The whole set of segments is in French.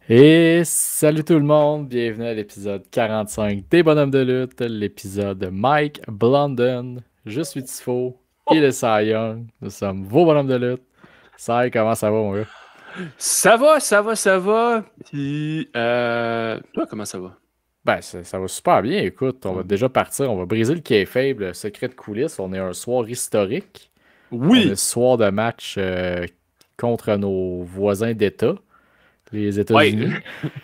Et salut tout le monde, bienvenue à l'épisode 45 des Bonhommes de lutte, l'épisode de Mike Blunden. Je suis Tifo, il est Cy Young, nous sommes vos Bonhommes de lutte. Cy, comment ça va mon gars? Ça va, ça va, ça va. Puis, toi, comment ça va? Ben, ça va super bien, écoute, on va déjà partir, on va briser le kayfabe, le secret de coulisses. On est un soir historique, on est le Oui, soir de match contre nos voisins d'État, les ouais, États-Unis.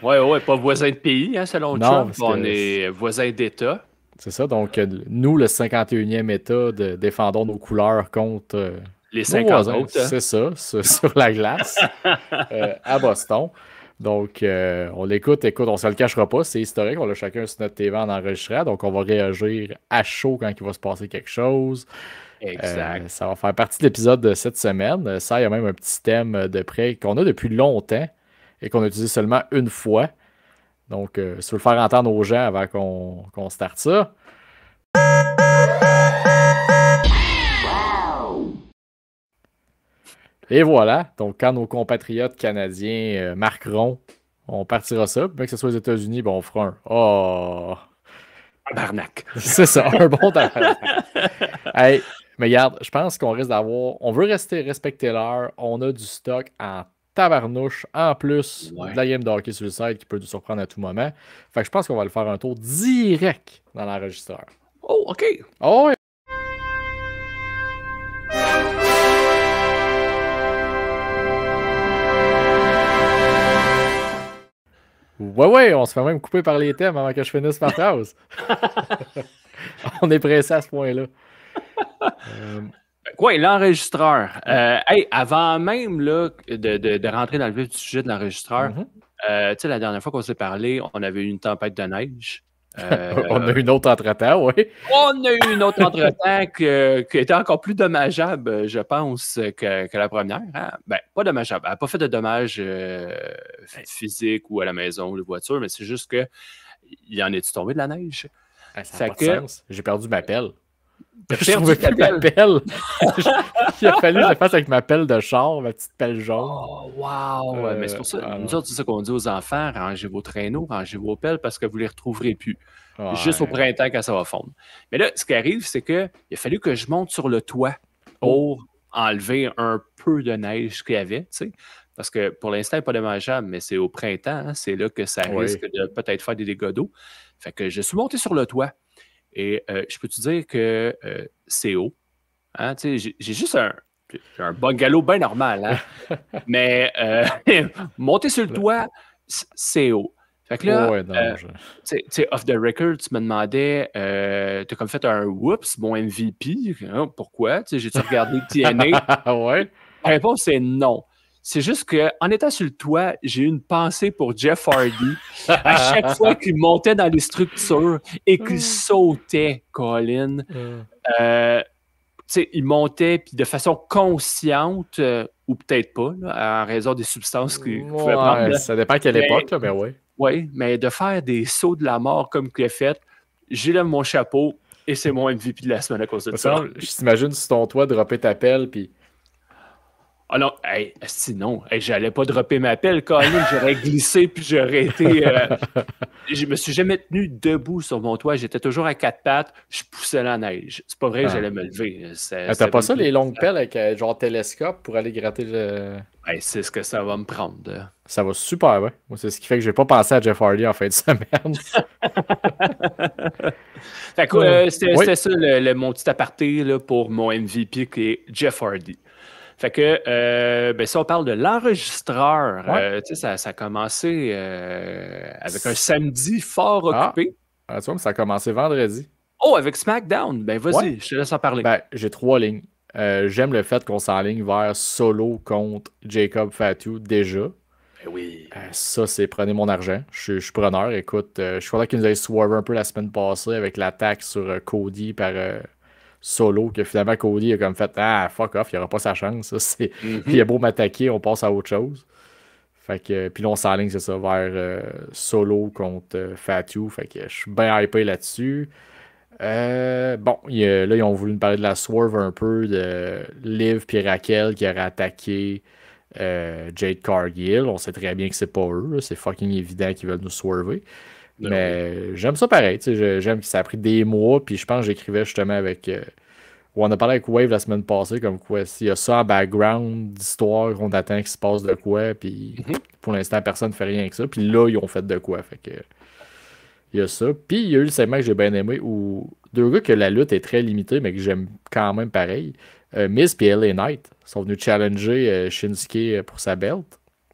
ouais, pas voisin de pays, hein, selon Non, Trump. parce On que est voisin d'État. c'est ça, donc nous, le 51e État, défendons nos couleurs contre Les nos 50 voisins, autres, hein. c'est ça, sur la glace, à Boston. Donc, on l'écoute, écoute, on se le cachera pas, c'est historique, on l'a chacun sur notre TV en enregistrant, donc on va réagir à chaud quand il va se passer quelque chose. Exact. Ça va faire partie de l'épisode de cette semaine. Ça, il y a même un petit thème de près qu'on a depuis longtemps et qu'on utilise seulement une fois. Donc, si tu veux le faire entendre aux gens avant qu'on starte ça. Et voilà. Donc, quand nos compatriotes canadiens marqueront, on partira ça. Bien que ce soit aux États-Unis, ben, on fera un. Oh! Tabarnak. C'est ça, un bon tabarnak. Hey, mais regarde, je pense qu'on risque d'avoir. On veut respecter l'heure. On a du stock en tabarnouche, en plus de Ouais. la game de hockey sur le site qui peut nous surprendre à tout moment. Fait que je pense qu'on va le faire un tour direct dans l'enregistreur. Oh, OK. Oh, ouais. Ouais, ouais, on se fait même couper par les thèmes avant que je finisse ma phrase. On est pressé à ce point-là. Quoi, l'enregistreur. Hey, avant même là, de rentrer dans le vif du sujet de l'enregistreur, Mhm. tu sais, la dernière fois qu'on s'est parlé, on avait eu une tempête de neige. On a une autre entre-temps, oui. On a eu une autre entretemps qui était encore plus dommageable, je pense, que la première. Hein? Ben, pas dommageable. Elle n'a pas fait de dommages physiques ou à la maison ou les voitures, mais c'est juste que il en est tombé de la neige. Ça n'a Fait pas de que sens. J'ai perdu ma pelle. t'as Je trouvais perdu ta plus ma pelle. pelle. Il a fallu que je le fasse avec ma pelle de char, ma petite pelle jaune. Oh, wow! Mais c'est pour ça, nous Alors, autres, c'est ça qu'on dit aux enfants, rangez vos traîneaux, rangez vos pelles parce que vous ne les retrouverez plus. Juste au ouais. printemps quand ça va fondre. Mais là, ce qui arrive, c'est qu'il a fallu que je monte sur le toit Oh, pour enlever un peu de neige qu'il y avait, tu sais. Parce que pour l'instant, il n'est pas dommageable, mais c'est au printemps, hein, c'est là que ça oui. risque de peut-être faire des dégâts d'eau. Fait que je suis monté sur le toit et je peux te dire que c'est haut. Hein, tu sais, j'ai juste un bungalow bien normal, hein? Mais monter sur le toit, c'est haut. Fait que Oh, là, ouais, non. tu sais, off the record, tu me demandais, t'as comme fait un whoops, mon MVP. Hein, pourquoi? Tu sais, j'ai-tu regardé le TNA? Ouais. La réponse, c'est non. C'est juste qu'en étant sur le toit, j'ai eu une pensée pour Jeff Hardy. À chaque fois qu'il montait dans les structures et qu'il sautait, Colin, euh, tu sais, il montait puis de façon consciente, ou peut-être pas, là, en raison des substances qu'il pouvait prendre. Ouais, Là. ça dépend à quelle Mais époque, là, mais ouais. oui, mais de faire des sauts de la mort comme qu'il a fait, j'élève mon chapeau et c'est mon MVP de la semaine à cause de Me ça. semble, je t'imagine sur ton toit dropper ta pelle, puis. Ah non, hey, non, hey, j'allais pas dropper ma pelle, Colin, j'aurais glissé puis j'aurais été. Je me suis jamais tenu debout sur mon toit, j'étais toujours à quatre pattes, je poussais la neige. C'est pas vrai que Ah. j'allais me lever. T'as C'était pas même ça, pas les longues nécessaire. pelles avec genre télescope pour aller gratter le. Hey, c'est ce que ça va me prendre. Ça va super bien. Moi, c'est ce qui fait que j'ai pas pensé à Jeff Hardy en fin de semaine. Fait que, Oui. c'était ça mon petit aparté là, pour mon MVP qui est Jeff Hardy. Fait que, ben, si on parle de l'enregistreur, Ouais. tu sais, ça a commencé avec un samedi fort Ah, occupé. tu vois, mais ça a commencé vendredi. Oh, avec SmackDown. Ben, Ouais. vas-y, je te laisse en parler. Ben, j'ai trois lignes. J'aime le fait qu'on s'enligne vers Solo contre Jacob Fatu déjà. Ben oui. Ça, c'est prenez mon argent. Je suis preneur. Écoute, je suis content qu'ils nous aient swervé un peu la semaine passée avec l'attaque sur Cody par Solo, que finalement Cody a comme fait ah, fuck off, il aura pas sa chance. Ça, il a Mhm. beau m'attaquer, on passe à autre chose. Fait que, puis là, on s'enligne, c'est ça, vers Solo contre Fatu. Fait que je suis bien hypé là-dessus. Bon, là, ils ont voulu me parler de la swerve un peu, de Liv puis Raquel qui auraient attaqué Jade Cargill, on sait très bien que c'est pas eux. Là. C'est fucking évident qu'ils veulent nous swerver. Non, Mais j'aime ça pareil. J'aime que ça a pris des mois. Puis je pense que j'écrivais justement avec. On a parlé avec Wave la semaine passée, comme quoi s'il y a ça en background d'histoire, on attend qu'il se passe de quoi. Puis pour l'instant, personne ne fait rien avec ça. Puis là, ils ont fait de quoi. Fait que. Il y a ça. Puis il y a eu le segment que j'ai bien aimé où deux gars que la lutte est très limitée, mais que j'aime quand même pareil. Miz et LA Knight sont venus challenger Shinsuke pour sa belt.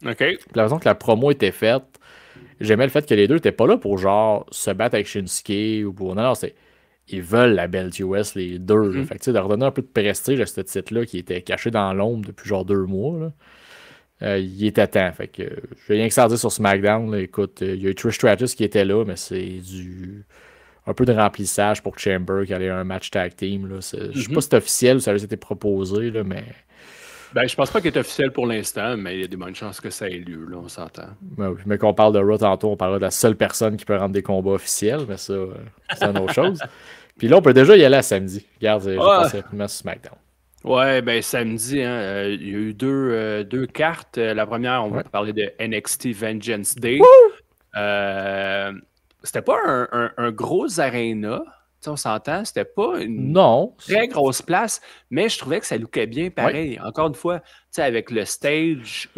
OK. Puis la façon que la promo était faite, j'aimais le fait que les deux n'étaient pas là pour genre se battre avec Shinsuke ou pour. Non, c'est. Ils veulent la belt US, les deux. Fait que tu sais, de leur donner un peu de prestige à ce titre-là qui était caché dans l'ombre depuis genre 2 mois. Là. Il était temps. Fait que j'ai rien que ça à dire sur SmackDown. Là. Écoute, il y a eu Trish Stratus qui était là, mais c'est du un peu de remplissage pour Chamber qui allait un match tag team. Là. Je sais pas si c'est officiel ou ça a été proposé, là, mais. Ben, je pense pas qu'il est officiel pour l'instant, mais il y a des bonnes chances que ça ait lieu, là, on s'entend. Ben oui, mais qu'on parle de Raw tantôt, on parlera de la seule personne qui peut rendre des combats officiels, mais ça, c'est une autre chose. Puis là, on peut déjà y aller à samedi. Regarde, j'ai passé rapidement sur SmackDown. Ouais, ben samedi, hein, il y a eu deux cartes. La première, on va parler de NXT Vengeance Day. C'était pas un gros arena. On s'entend, c'était pas une très grosse place, mais je trouvais que ça lookait bien pareil. Ouais. Encore une fois, avec le stage,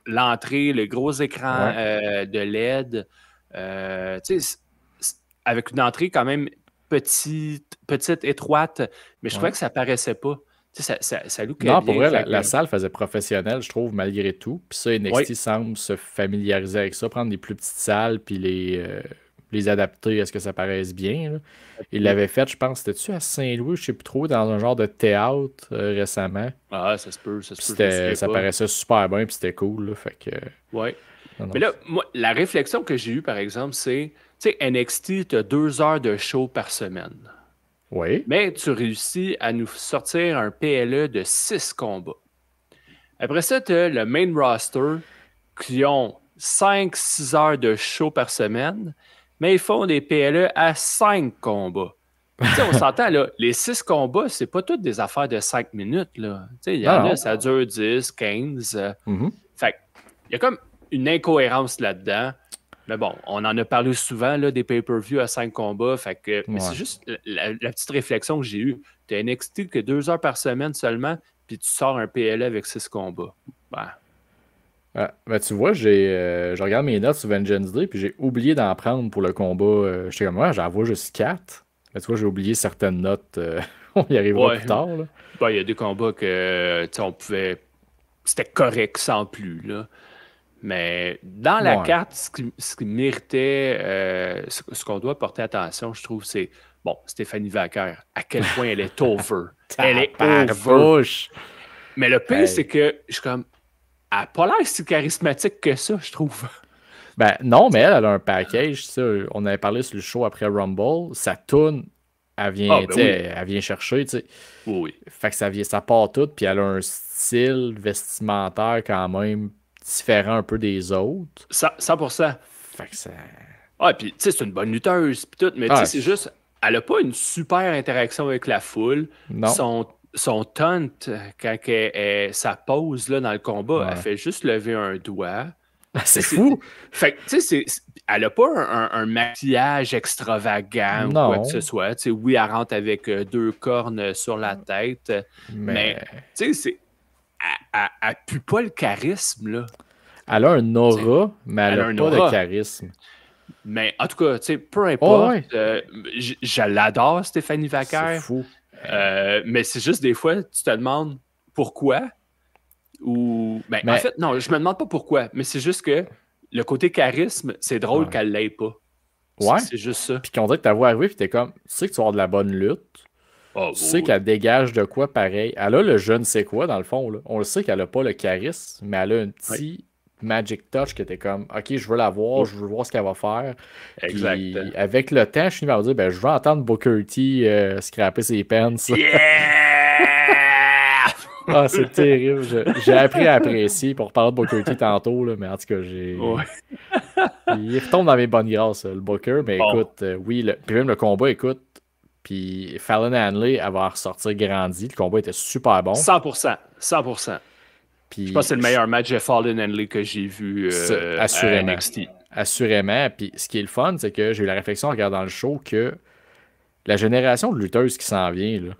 l'entrée, le gros écran de LED, avec une entrée quand même petite, étroite, mais je trouvais que ça paraissait pas. Ça lookait bien. Non, pour vrai, la salle faisait professionnel, je trouve, malgré tout. Puis ça, NXT semble se familiariser avec ça, prendre des plus petites salles, puis les adapter à ce que ça paraisse bien. Là. Il l'avait fait, je pense, c'était-tu à Saint-Louis, je sais plus trop, dans un genre de théâtre récemment. Ah, ça se peut. Ça paraissait super bien, puis c'était cool. Là, fait que, ouais. Mais là, moi, la réflexion que j'ai eue, par exemple, c'est, tu sais, NXT, tu as 2 heures de show par semaine. Oui. Mais tu réussis à nous sortir un PLE de 6 combats. Après ça, tu as le main roster qui ont 5-6 heures de show par semaine, mais ils font des PLE à 5 combats. On s'entend, là, les 6 combats, c'est pas toutes des affaires de 5 minutes. Il y en a, ça dure 10, 15. Fait il y a comme une incohérence là-dedans. Mais bon, on en a parlé souvent, là, des pay-per-view à 5 combats. Fait que, mais c'est juste la petite réflexion que j'ai eue. Tu as NXT que 2 heures par semaine seulement, puis tu sors un PLE avec 6 combats. Ben, tu vois, je regarde mes notes sur Vengeance Day, puis j'ai oublié d'en prendre pour le combat. J'étais comme, j'en vois juste 4. Mais tu vois, j'ai oublié certaines notes. On y arrivera plus tard. Il y a des combats que on pouvait. C'était correct sans plus. Là. Mais dans la carte, ce qui méritait, ce qu'on doit porter attention, je trouve, c'est Stéphanie Vaquer, à quel point elle est over. Elle est over. Mais le pire, c'est que je suis comme. Elle n'a pas l'air si charismatique que ça, je trouve. Ben non, mais elle a un package. Ça, on avait parlé sur le show après Rumble. Sa toune, elle vient chercher. T'sais. Oui. Fait que ça part tout. Puis elle a un style vestimentaire quand même différent un peu des autres. 100%. Fait que ça. Ouais, puis tu sais, c'est une bonne lutteuse. Pis tout, mais tu sais, c'est juste. Elle n'a pas une super interaction avec la foule. Non. Son taunt, quand ça pose là, dans le combat, elle fait juste lever un doigt. C'est fou! Fait que, tu sais, elle n'a pas un maquillage extravagant ou quoi que ce soit. Tu sais, oui, elle rentre avec 2 cornes sur la tête, mais tu sais, elle pue pas le charisme, là. Elle a un aura, mais elle n'a pas de charisme. Mais en tout cas, tu sais, peu importe, je l'adore, Stéphanie Vaquer. C'est fou. Mais c'est juste des fois, tu te demandes pourquoi. En fait, non, je me demande pas pourquoi, mais c'est juste que le côté charisme, c'est drôle qu'elle l'ait pas. Ouais. C'est juste ça. Puis qu'on dirait que ta voix arrive, puis t'es comme, tu sais que tu vas avoir de la bonne lutte. Tu sais qu'elle dégage de quoi pareil. Elle a le je ne sais quoi, dans le fond. Là. On le sait qu'elle a pas le charisme, mais elle a un petit magic touch qui était comme, OK, je veux la voir, je veux voir ce qu'elle va faire. Exact. Puis, avec le temps, je finis par dire, je veux entendre Booker T scraper ses pants. Ah, c'est terrible. J'ai appris à apprécier pour parler de Booker T tantôt, là, mais en tout cas, il retombe dans mes bonnes grâces, le Booker. Mais écoute, puis même le combat, écoute, puis Fallon Henley, elle va ressortir grandi. Le combat était super bon. 100%. Puis, je pense que c'est le meilleur match de Fallen Henley que j'ai vu assurément. à NXT. Assurément. Puis ce qui est le fun, c'est que j'ai eu la réflexion en regardant le show que la génération de lutteuses qui s'en vient, là,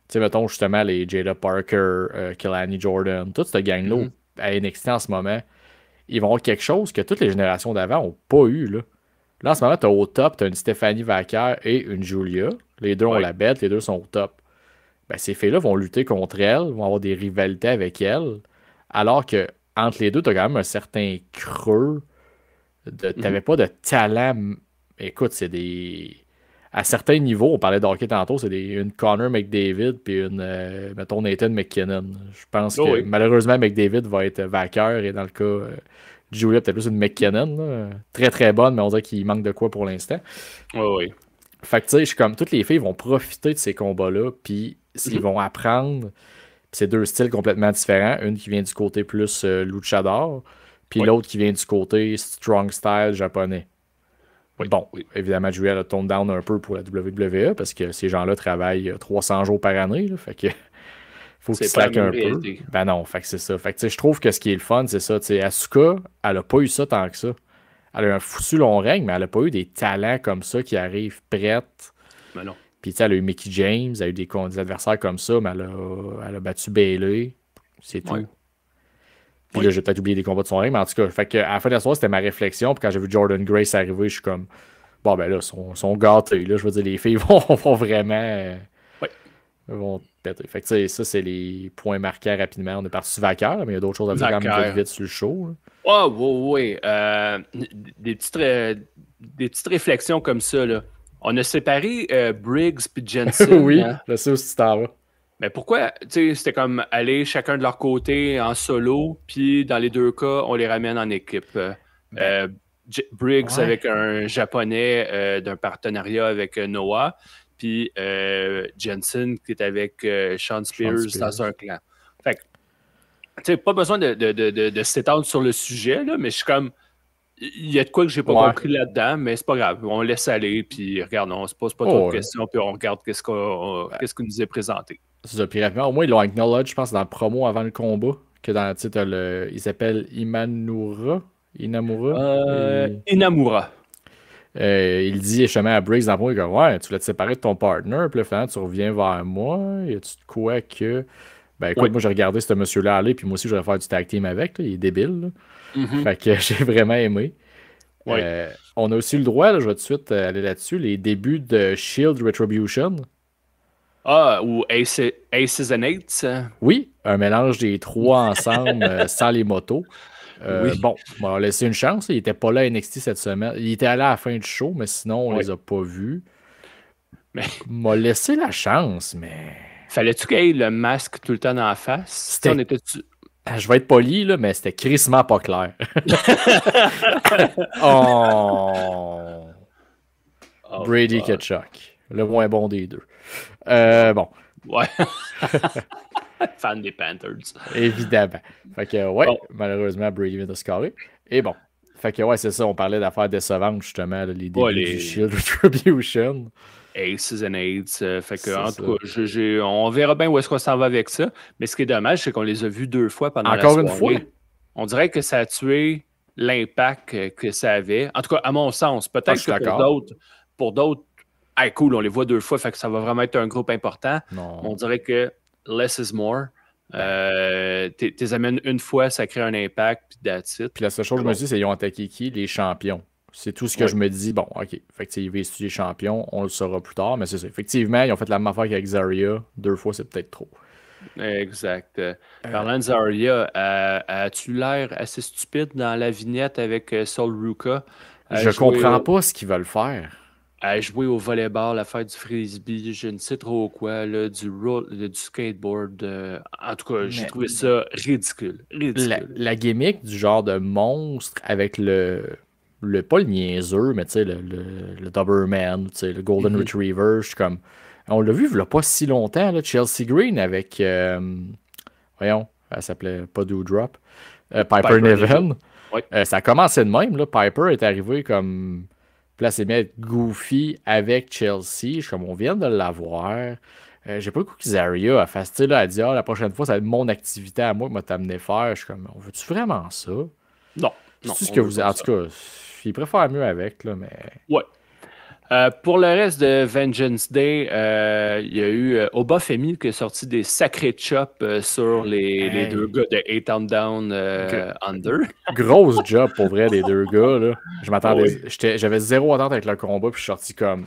tu sais, mettons justement les Jada Parker, Kelani Jordan, toute cette gang-là à NXT en ce moment, ils vont avoir quelque chose que toutes les générations d'avant n'ont pas eu. Là, en ce moment, tu as au top, tu as une Stéphanie Vaquer et une Julia. Les deux ont la bête, les deux sont au top. Ben, ces filles-là vont lutter contre elles, vont avoir des rivalités avec elles, alors que entre les deux, tu as quand même un certain creux. T'avais pas de talent. Écoute, c'est des. À certains niveaux, on parlait d'hockey tantôt, c'est une Connor McDavid puis une, mettons, Nathan McKinnon. Je pense que malheureusement, McDavid va être vainqueur et dans le cas Julia, peut-être plus une McKinnon. Là. Très très bonne, mais on dirait qu'il manque de quoi pour l'instant. Oui. Fait que tu sais, je suis comme toutes les filles vont profiter de ces combats-là, puis ils vont apprendre. C'est deux styles complètement différents. Une qui vient du côté plus luchador, puis l'autre qui vient du côté strong style japonais. Bon, évidemment, Julia a tone down un peu pour la WWE parce que ces gens-là travaillent 300 jours par année. Là, fait que faut qu'ils slackent un peu. Ben non, fait que c'est ça. Fait que je trouve que ce qui est le fun, c'est ça. Asuka, elle a pas eu ça tant que ça. Elle a un foutu long règne, mais elle a pas eu des talents comme ça qui arrivent prêtes. Ben non. Puis elle a eu Mickie James, elle a eu des adversaires comme ça, mais elle a battu Bayley. C'est tout. Puis là, j'ai peut-être oublié des combats de son règne, mais en tout cas, fait que, à la fin de la soirée, c'était ma réflexion. Puis quand j'ai vu Jordan Grace arriver, je suis comme, bon, ben là, ils sont gâtés. Là, je veux dire, les filles vont vraiment. Vont péter. Fait que, ça, c'est les points marquants rapidement. On est parti sur Vaquer, mais il y a d'autres choses à dire quand même vite sur le show. Oui. Des petites réflexions comme ça, là. On a séparé Briggs puis Jensen. Oui, je sais où tu t'en vas. Mais pourquoi, tu sais, c'était comme aller chacun de leur côté en solo, puis dans les deux cas, on les ramène en équipe. Briggs avec un japonais d'un partenariat avec Noah, puis Jensen qui est avec Sean Spears dans un clan. Fait que, tu sais, pas besoin de s'étendre sur le sujet, là, mais je suis comme, il y a de quoi que j'ai pas compris là-dedans, mais c'est pas grave. On laisse aller, puis regarde, on se pose pas trop de questions, puis on regarde qu'est-ce qu'on nous est présenté. C'est ça. Puis rapidement, au moins, ils l'ont acknowledge, je pense, dans le promo avant le combat. Que dans le titre, il s'appelle Inamura. Inamura. Il dit justement à Briggs dans le promo, il dit ouais, tu voulais te séparer de ton partner, puis là, finalement, tu reviens vers moi. Y a-tu de quoi que. Ben écoute, moi, j'ai regardé ce monsieur-là aller, puis moi aussi, je vais faire du tag team avec. Là, il est débile. Fait que j'ai vraiment aimé. On a aussi le droit, là, je vais tout de suite aller là-dessus, les débuts de Shield Retribution. Ou Aces and Eights. Oui, un mélange des trois ensemble sans les motos. Bon, on va laisser une chance. Il n'était pas là à NXT cette semaine. Il était allé à la fin du show, mais sinon, on les a pas vus. Mais m'a laissé la chance, mais. Fallait-tu qu'il y ait le masque tout le temps dans la face? On était Je vais être poli, là, mais c'était crissement pas clair. Brady Kachuk. Le moins bon des deux. Bon. Ouais. Fan des Panthers. Évidemment. Fait que, malheureusement, Brady vient de scorer. Et bon. Fait que, c'est ça. On parlait d'affaires décevantes, justement, les débuts du Shield Retribution. Aces and Eights. Fait que, en tout cas, on verra bien où est-ce qu'on s'en va avec ça. Mais ce qui est dommage, c'est qu'on les a vus 2 fois pendant la soirée. Encore une fois? On dirait que ça a tué l'impact que ça avait. En tout cas, à mon sens. Peut-être que pour d'autres, cool, on les voit 2 fois, fait que ça va vraiment être un groupe important. Non. On dirait que less is more. T'es amènes une fois, ça crée un impact, puis that's it. Puis la seule chose que je me dis, c'est qu'ils ont attaqué qui? Les champions. C'est tout ce que je me dis. Bon, OK. Fait que ils visent les champions, on le saura plus tard, mais c'est ça. Effectivement, ils ont fait la même affaire qu'avec Zarya. 2 fois, c'est peut-être trop. Exact. Parlant de Zarya, as-tu l'air assez stupide dans la vignette avec Sol Ruka? Je comprends pas ce qu'ils veulent faire. À jouer au volleyball, à faire du frisbee, je ne sais trop quoi, là, du skateboard. En tout cas, j'ai trouvé ça ridicule. La gimmick du genre de monstre avec pas le niaiseux, mais tu sais, le Doberman, tu sais, le Golden Retriever, je suis comme. On l'a vu il n'y a pas si longtemps, là, Chelsea Green avec. Voyons, elle s'appelait pas Doudrop. Piper Niven. Ça a commencé de même, là. Piper est arrivé comme. Puis là, c'est bien être goofy avec Chelsea. Je suis comme, on vient de l'avoir. J'ai pas le coup que Zarya a fait, tu sais, là, elle dit, ah, la prochaine fois, ça va être mon activité à moi qui m'a t'amené faire. Je suis comme, on veut-tu vraiment ça? Non, C'est non, tout ce on que veut vous. pas En ça. tout cas, il préfère mieux avec, là, mais. Ouais. Pour le reste de Vengeance Day, il y a eu Obafemi qui a sorti des sacrés chops sur les deux Hey. gars de 8 on Down Under. Grosse job pour vrai des deux gars, là. Je Oh m'attendais. oui. J'avais zéro attente avec le combat, puis je suis sorti comme.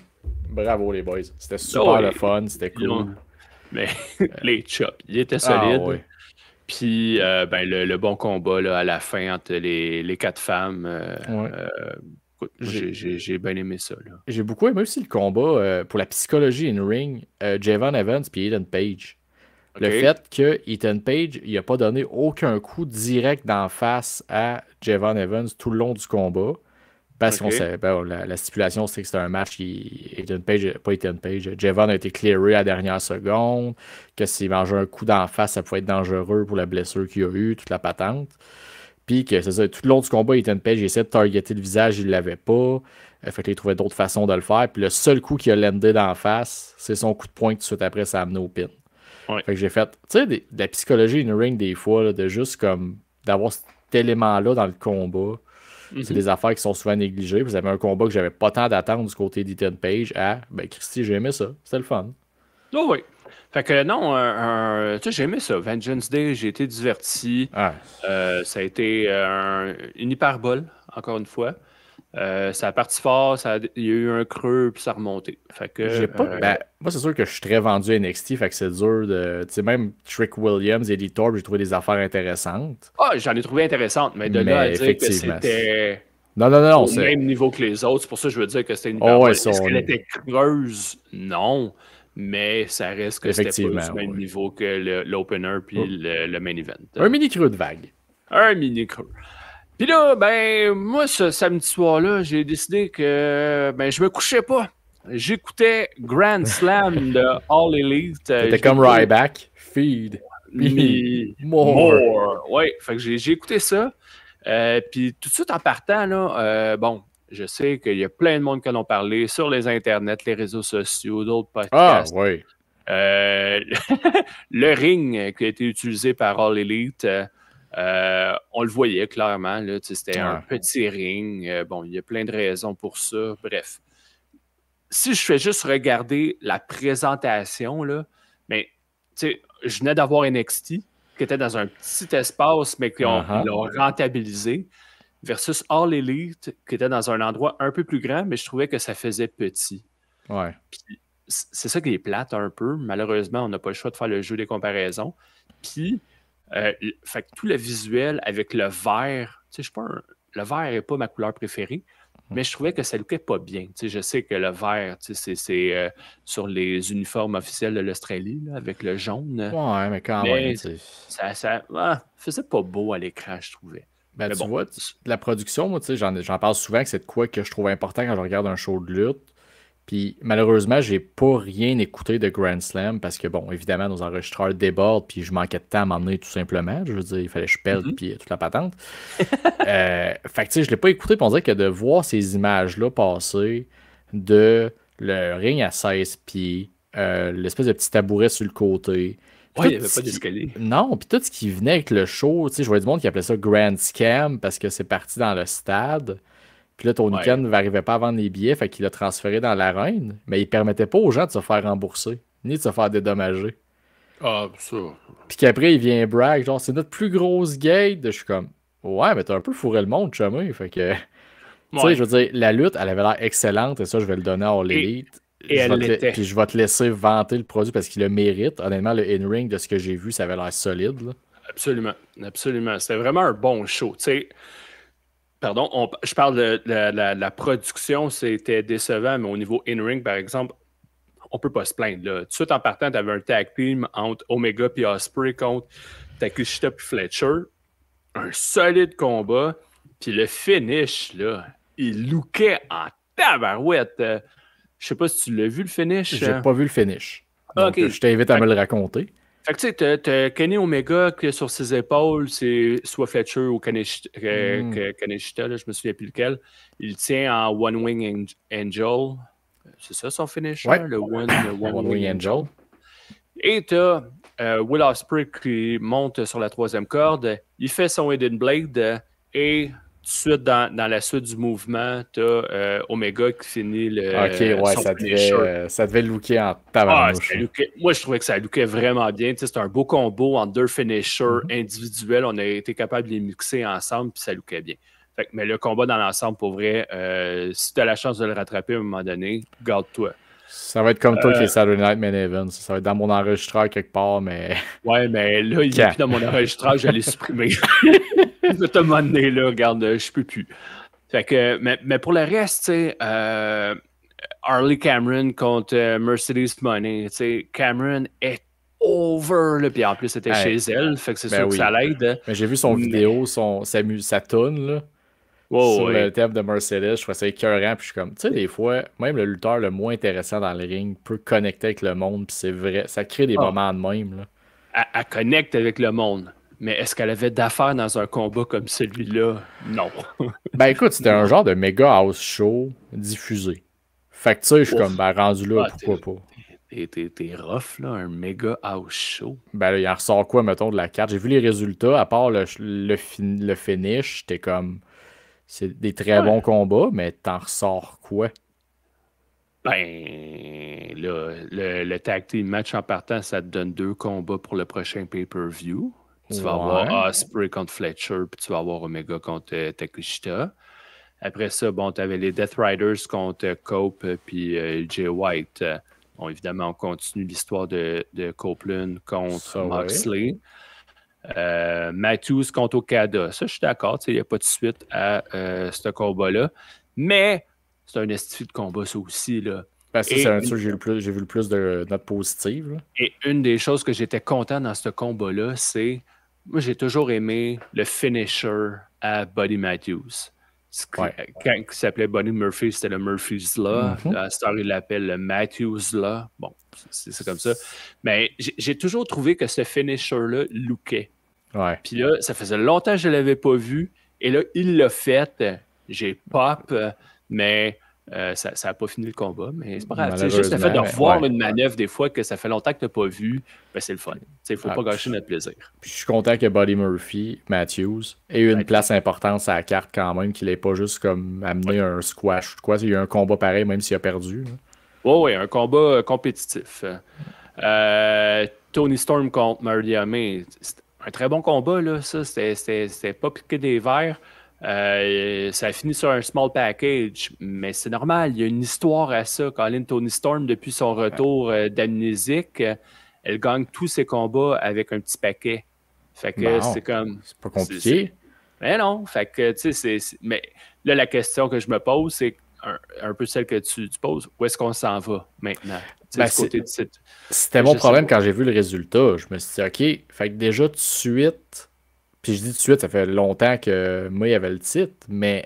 Bravo les boys. C'était Oh super le oui. fun, c'était cool. Mais les chops, ils étaient Ah solides. ouais. Puis ben, le bon combat là, à la fin entre les quatre femmes. Ouais. Écoute, moi, J'ai j'ai bien aimé ça. Là. j'ai beaucoup aimé aussi le combat pour la psychologie in-ring, Javon Evans puis Ethan Page. OK? Le fait que Ethan Page, il a pas donné aucun coup direct d'en face à Javon Evans tout le long du combat. Parce qu'on OK. sait, ben, la stipulation, c'est que c'était un match Ethan Page, pas Ethan Page, Javon a été clearé à la dernière seconde, que s'il mangeait un coup d'en face, ça pouvait être dangereux pour la blessure qu'il a eue, toute la patente. Puis que c'est ça, tout le long du combat, Ethan Page, il essayait de targeter le visage, il l'avait pas. Fait qu'il trouvait d'autres façons de le faire. Puis le seul coup qu'il a landé d'en face, c'est son coup de poing tout de suite après, ça a amené au pin. Ouais. Fait que j'ai fait, tu sais, de la psychologie in ring des fois, là, de juste comme d'avoir cet élément-là dans le combat. C'est des affaires qui sont souvent négligées. Vous avez un combat que j'avais pas tant d'attente du côté d'Ethan Page à, ben Christy, j'ai aimé ça. C'était le fun. Oh oui. Fait que non, tu sais, j'ai aimé ça. Vengeance Day, j'ai été diverti. Ah, Ça a été une hyperbole, encore une fois. Ça a parti fort, il y a eu un creux, puis ça a remonté. Fait j'ai que, pas. Ben, moi, c'est sûr que je suis très vendu à NXT, fait que c'est dur de. Tu sais, même Trick Williams et Eddie Thorpe, j'ai trouvé des affaires intéressantes. j'en ai trouvé intéressante, mais de là à Mais dire que effectivement. c'était Non, non, non, non, au c'est. même niveau que les autres, c'est pour ça que je veux dire que c'était une Oh, ouais, hyperbole. ça, Est-ce qu'elle était creuse? Non. Mais ça reste que c'était pas effectivement, au même ouais. niveau que l'opener puis Oh. le main event. Un mini creux de vague. Un mini creux. Puis là, ben, moi, ce samedi soir-là, j'ai décidé que ben, je me couchais pas. J'écoutais Grand Slam de All Elite. C'était comme Ryback. Feed. Me more. Ouais, fait que j'ai écouté ça. Puis tout de suite en partant, là, bon, je sais qu'il y a plein de monde qui en ont parlé sur les internets, les réseaux sociaux, d'autres Ah, podcasts. ouais. Le ring qui a été utilisé par All Elite, on le voyait clairement. Là, c'était un petit ring. Bon, il y a plein de raisons pour ça. Bref. Si je fais juste regarder la présentation, là, mais je venais d'avoir NXT qui était dans un petit espace, mais qui l'ont rentabilisé, versus All Elite qui était dans un endroit un peu plus grand, mais je trouvais que ça faisait petit. Ouais. Puis, c'est ça qui est plate un peu. Malheureusement, on n'a pas le choix de faire le jeu des comparaisons. Puis, fait que tout le visuel avec le vert, je sais pas, le vert n'est pas ma couleur préférée, mais je trouvais que ça lookait pas bien. Je sais que le vert, c'est sur les uniformes officiels de l'Australie, avec le jaune. Ouais, mais quand même. Ça faisait pas beau à l'écran, je trouvais. Ben, mais tu bon. vois, la production, moi, j'en parle souvent que c'est de quoi que je trouve important quand je regarde un show de lutte. Puis malheureusement, j'ai pas rien écouté de Grand Slam parce que, bon, évidemment, nos enregistreurs débordent, puis je manquais de temps à m'emmener tout simplement. Je veux dire, il fallait que je pèle, puis toute la patente. Fait que, tu sais, je l'ai pas écouté, puis on dirait que de voir ces images-là passer de le ring à 16 pieds, l'espèce de petit tabouret sur le côté. Ouais, il n'y avait pas d'escalier. Non, puis tout ce qui venait avec le show, tu sais, je voyais du monde qui appelait ça Grand Scam parce que c'est parti dans le stade. Puis là, Tony Khan n'arrivait pas à vendre les billets, fait qu'il l'a transféré dans l'arène, mais il permettait pas aux gens de se faire rembourser, ni de se faire dédommager. Ah, ça. Puis qu'après, il vient brag, genre, c'est notre plus grosse gate. Je suis comme, ouais, mais t'as un peu fourré le monde, chumé. Fait que, tu sais, je veux dire, la lutte, elle avait l'air excellente, et ça, je vais le donner à All Elite. Et elle l'était. Puis je vais te laisser vanter le produit parce qu'il le mérite. Honnêtement, le in-ring, de ce que j'ai vu, ça avait l'air solide. Là. Absolument, absolument. C'était vraiment un bon show. Tu sais, pardon, je parle de la production, c'était décevant, mais au niveau in-ring, par exemple, on peut pas se plaindre. Là. Tout de suite en partant, tu avais un tag team entre Omega et Ospreay contre Takeshita et Fletcher. Un solide combat. Puis le finish, là, il lookait en tabarouette. Je sais pas si tu l'as vu, le finish. J'ai pas vu le finish. Donc, je t'invite à me le raconter. Fait que tu sais, t'as Kenny Omega qui sur ses épaules, c'est soit Fletcher ou Kaneshita, là, je me souviens plus lequel. Il tient en One Wing Angel. C'est ça son finish, ouais. Le One Wing Angel. Et tu as Will Ospreay qui monte sur la troisième corde, il fait son Hidden Blade et tout de suite dans la suite du mouvement, tu as Omega qui finit Ok, ouais, son finisher. ça devait looker en Ah, tabarnouche. moi, je trouvais que ça lookait vraiment bien. Tu sais, c'était un beau combo entre deux finishers Mhm. individuels. On a été capable de les mixer ensemble, puis ça lookait bien. Fait que, mais le combat dans l'ensemble, pour vrai, si tu as la chance de le rattraper à un moment donné, garde-toi. Ça va être comme toi qui est Saturday Night Main Event. Ça va être dans mon enregistreur quelque part, mais. Ouais, mais là, il n'est Quand? plus dans mon enregistrage, je l'ai supprimé. Je vais te demander, là, regarde, je peux plus. Fait que, mais pour le reste, tu sais, Harley Cameron contre Mercedes Money, tu sais, Cameron est over, là, puis en plus, c'était Hey, chez elle, fait que c'est ben sûr que ça oui. l'aide. Mais j'ai vu son Mais, vidéo, sa toune, là, ouais, sur le ouais. thème de Mercedes. Je trouvais ça écœurant. Puis je suis comme, tu sais, des fois, même le lutteur le moins intéressant dans le ring peut connecter avec le monde. Puis c'est vrai, ça crée des Ah, moments de même, là. elle connecte avec le monde. Mais est-ce qu'elle avait d'affaires dans un combat comme celui-là? Non. Ben écoute, c'était un Non. genre de méga house show diffusé. Fait que tu sais, je suis Ouf. comme, ben rendu là, Ah, pourquoi pas. t'es rough, là, un méga house show. Ben là, il en ressort quoi, mettons, de la carte? J'ai vu les résultats, à part le finish, j'étais comme, c'est des très Ouais. bons combats, mais t'en ressors quoi? Ben, là, le tag team match en partant, ça te donne 2 combats pour le prochain pay-per-view. Tu vas avoir Ouais, Ospreay contre Fletcher, puis tu vas avoir Omega contre Takeshita. Après ça, bon, tu avais les Death Riders contre Cope puis Jay White. Bon, évidemment, on continue l'histoire de Copeland contre ça ouais. Moxley. Matthews contre Okada. Ça, je suis d'accord. Il n'y a pas de suite à ce combat-là. Mais c'est un esti de combat, ça aussi. Là. Ben ça, c'est Et, un truc que j'ai vu le plus de notes positives, là. et une des choses que j'étais content dans ce combat-là, c'est moi, j'ai toujours aimé le finisher à Buddy Matthews. Ouais. Quand il s'appelait Buddy Murphy, c'était le Murphy's Law. Mhm. À Star, il l'appelle le Matthews Law. Bon, c'est comme ça. Mais j'ai toujours trouvé que ce finisher-là lookait. Ouais. Puis là, ça faisait longtemps que je ne l'avais pas vu. Et là, il l'a fait. J'ai pop, mais ça n'a pas fini le combat. Mais c'est pas grave. C'est juste le fait de Malheureusement, mais revoir ouais. une manœuvre des fois que ça fait longtemps que tu n'as pas vu, ben, c'est le fun. Il ne faut Ah, pas gâcher notre plaisir. puis je suis content que Buddy Murphy, Matthews, ait eu une place importante à la carte quand même, qu'il n'ait pas juste comme amené un squash ou quoi. Il y a eu un combat pareil, même s'il a perdu, là. Oui, un combat compétitif. Tony Storm contre Maria May. C'était un très bon combat, là, ça. C'était pas piqué des verres. Ça a fini sur un small package, mais c'est normal. Il y a une histoire à ça. Colin Tony Storm, depuis son retour d'amnésique, elle gagne tous ses combats avec un petit paquet. Fait que Bon, c'est comme. c'est pas compliqué. Mais non, fait que, tu sais, mais là, la question que je me pose, c'est un peu celle que tu poses. Où est-ce qu'on s'en va maintenant? Ben, Du côté de cette. c'était mon problème quand j'ai vu le résultat. Je me suis dit, OK, fait que déjà tout de suite, puis je dis tout de suite, ça fait longtemps que moi, il y avait le titre, mais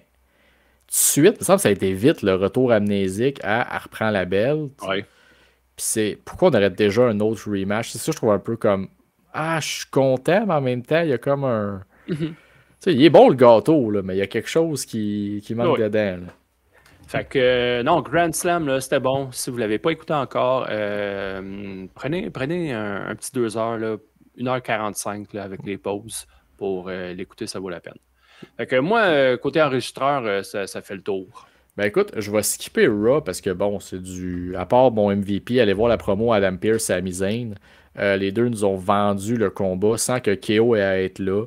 tout de suite, il me semble que ça a été vite, le retour amnésique à elle reprend la belt. Ouais. Puis c'est pourquoi on aurait déjà un autre rematch. C'est ça, je trouve un peu comme, ah, je suis content, mais en même temps, il y a comme un. Mhm. Tu sais, il est bon le gâteau, là, mais il y a quelque chose qui manque Ouais. dedans, là. Fait que, non, Grand Slam, là, c'était bon. Si vous ne l'avez pas écouté encore, prenez un petit 2 heures, là, 1h45 là, avec les pauses pour l'écouter, ça vaut la peine. Fait que moi, côté enregistreur, ça fait le tour. Ben écoute, je vais skipper Raw parce que bon, c'est du. À part mon MVP, aller voir la promo Adam Pearce et Sami Zayn. Les deux nous ont vendu le combat sans que KO ait à être là.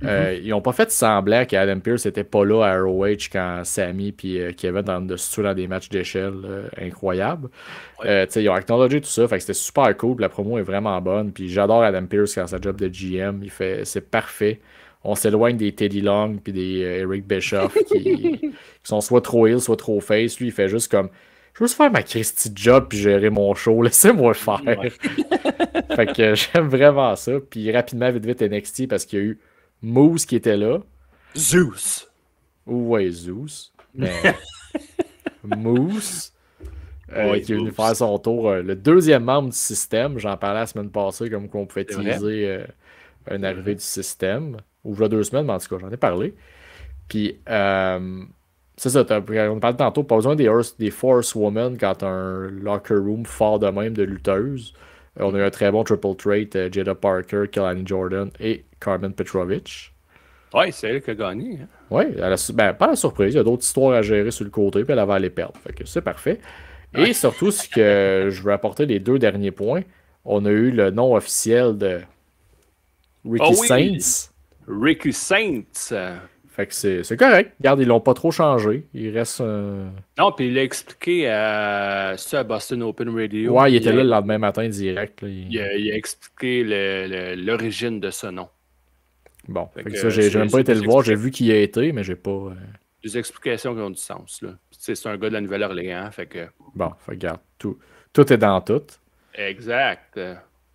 Ils n'ont pas fait semblant qu'Adam Pearce n'était pas là à ROH quand Sami et Kevin se tuent dans des matchs d'échelle incroyables. Ouais. Ils ont acknowledgé tout ça, fait que c'était super cool. La promo est vraiment bonne. Puis j'adore Adam Pearce quand sa job de GM. C'est parfait. On s'éloigne des Teddy Long puis des Eric Bischoff qui sont soit trop heel, soit trop face. Lui, il fait juste comme je veux juste faire ma Christie job puis gérer mon show. Laissez-moi le faire. Ouais. Fait que j'aime vraiment ça. Puis rapidement, vite, vite, NXT parce qu'il y a eu Moose qui était là. Zeus! Ouais, Zeus. Mais Moose. Ouais, Qui est venu Moose. faire son tour. Le deuxième membre du système. J'en parlais la semaine passée, comme qu'on pouvait C'est vrai? utiliser une arrivée du système. Ou il y a 2 semaines, mais en tout cas, j'en ai parlé. Puis, c'est ça, on parlait tantôt, pas besoin des Force Women quand t'as un locker room fort de même de lutteuses. On a eu un très bon triple trait, Jada Parker, Kalani Jordan et Carmen Petrovic. Ouais, c'est elle qui a gagné. Hein. Oui, pas la surprise, il y a d'autres histoires à gérer sur le côté, puis elle avait à les perdre. Fait que c'est parfait. Et surtout, ce que je veux apporter les 2 derniers points, on a eu le nom officiel de Ricky Saints. Ricky Saints. Fait que c'est correct. Regarde, ils l'ont pas trop changé. Il reste. Non, puis il a expliqué à Boston Open Radio. Ouais, il était là le lendemain matin direct. Là, il a expliqué l'origine de ce nom. Bon, fait que ça, j'ai même pas été le voir. J'ai vu qu'il y a été, mais j'ai pas. Des explications qui ont du sens. Là. C'est un gars de la Nouvelle-Orléans. Fait que... Bon, fait que regarde, tout est dans tout. Exact.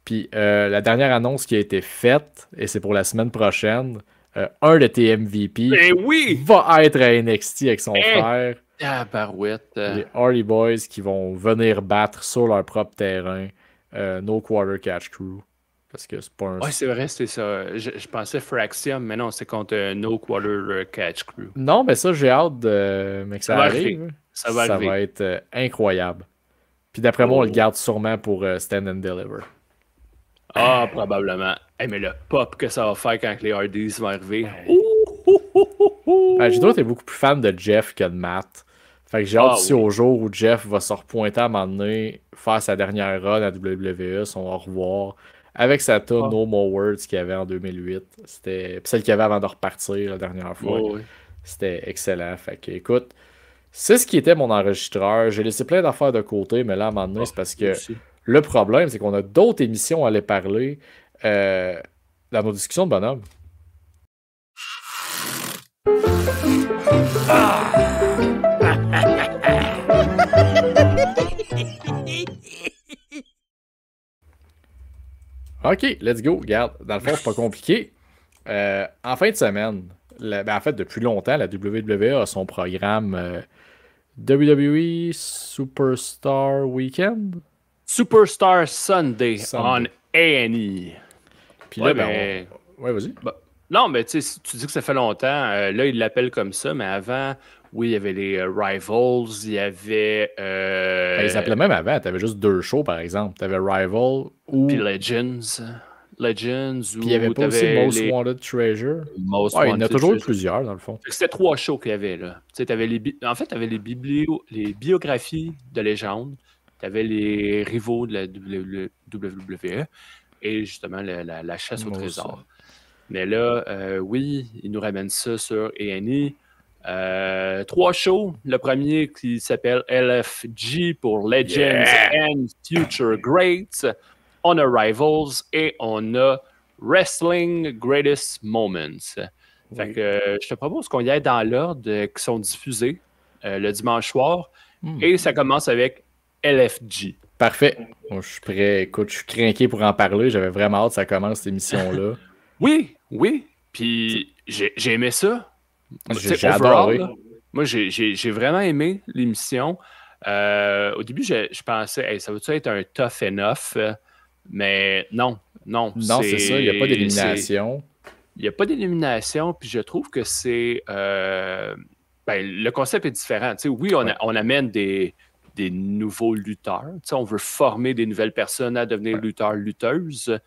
Puis la dernière annonce qui a été faite, et c'est pour la semaine prochaine, un de tes MVP va être à NXT avec son frère. Ah, barouette. Les Hardy Boys qui vont venir battre sur leur propre terrain No Quarter Catch Crew. Parce que c'est pas un... Ouais, c'est vrai, c'est ça. Je pensais Fraxium, mais non, c'est contre No Quarter Catch Crew. Non, mais ça, j'ai hâte mais que ça arrive. Ça va être incroyable. Puis d'après moi, on le garde sûrement pour Stand and Deliver. Ah, probablement. Hey, mais le pop que ça va faire quand les Hardys vont arriver. J'ai trouvé que t'es beaucoup plus fan de Jeff que de Matt. Fait que j'ai hâte aussi au jour où Jeff va se repointer à un moment donné, faire sa dernière run à WWE, son au revoir, avec sa tune No More Words qu'il avait en 2008. C'était celle qu'il avait avant de repartir la dernière fois. C'était excellent. Fait que, écoute, c'est ce qui était mon enregistreur. J'ai laissé plein d'affaires de côté, mais là, à un moment donné, c'est parce que le problème, c'est qu'on a d'autres émissions à aller parler dans nos discussions de bonhomme. OK, let's go. Regarde, dans le fond, c'est pas compliqué. En fin de semaine, en fait, depuis longtemps, la WWE a son programme WWE Superstar Weekend. Superstar Sunday. On A&E. Puis là, ouais, vas-y. Non, mais tu sais, tu dis que ça fait longtemps. Là, ils l'appellent comme ça, mais avant, oui, il y avait les Rivals, il y avait... ils s'appelaient même avant. Tu avais juste 2 shows, par exemple. Tu avais Rival ou... Puis Legends. Puis il n'y avait pas aussi Most Wanted Treasure. Il y en a toujours eu plusieurs, dans le fond. C'était 3 shows qu'il y avait, là. Tu sais, en fait, tu avais les biographies de légendes. Tu avais les rivaux de la WWE et justement la chasse au trésor. Mais là, oui, ils nous ramènent ça sur A&E. 3 shows. Le premier qui s'appelle LFG pour Legends and Future Greats. On a Rivals et on a Wrestling Greatest Moments. Fait que je te propose qu'on y aille dans l'ordre qui sont diffusés le dimanche soir. Et ça commence avec LFG. Parfait. Moi, je suis prêt. Écoute, je suis craqué pour en parler. J'avais vraiment hâte que ça commence cette émission-là. Oui. Puis j'ai aimé ça. J'ai adoré. Là, moi, j'ai vraiment aimé l'émission. Au début, je pensais, ça va-tu être un tough enough? Mais non. Non, c'est ça. Il n'y a pas d'élimination. Il n'y a pas d'élimination. Puis je trouve que c'est... le concept est différent. T'sais, oui, on amène des nouveaux lutteurs. T'sais, on veut former des nouvelles personnes à devenir lutteurs-lutteuses.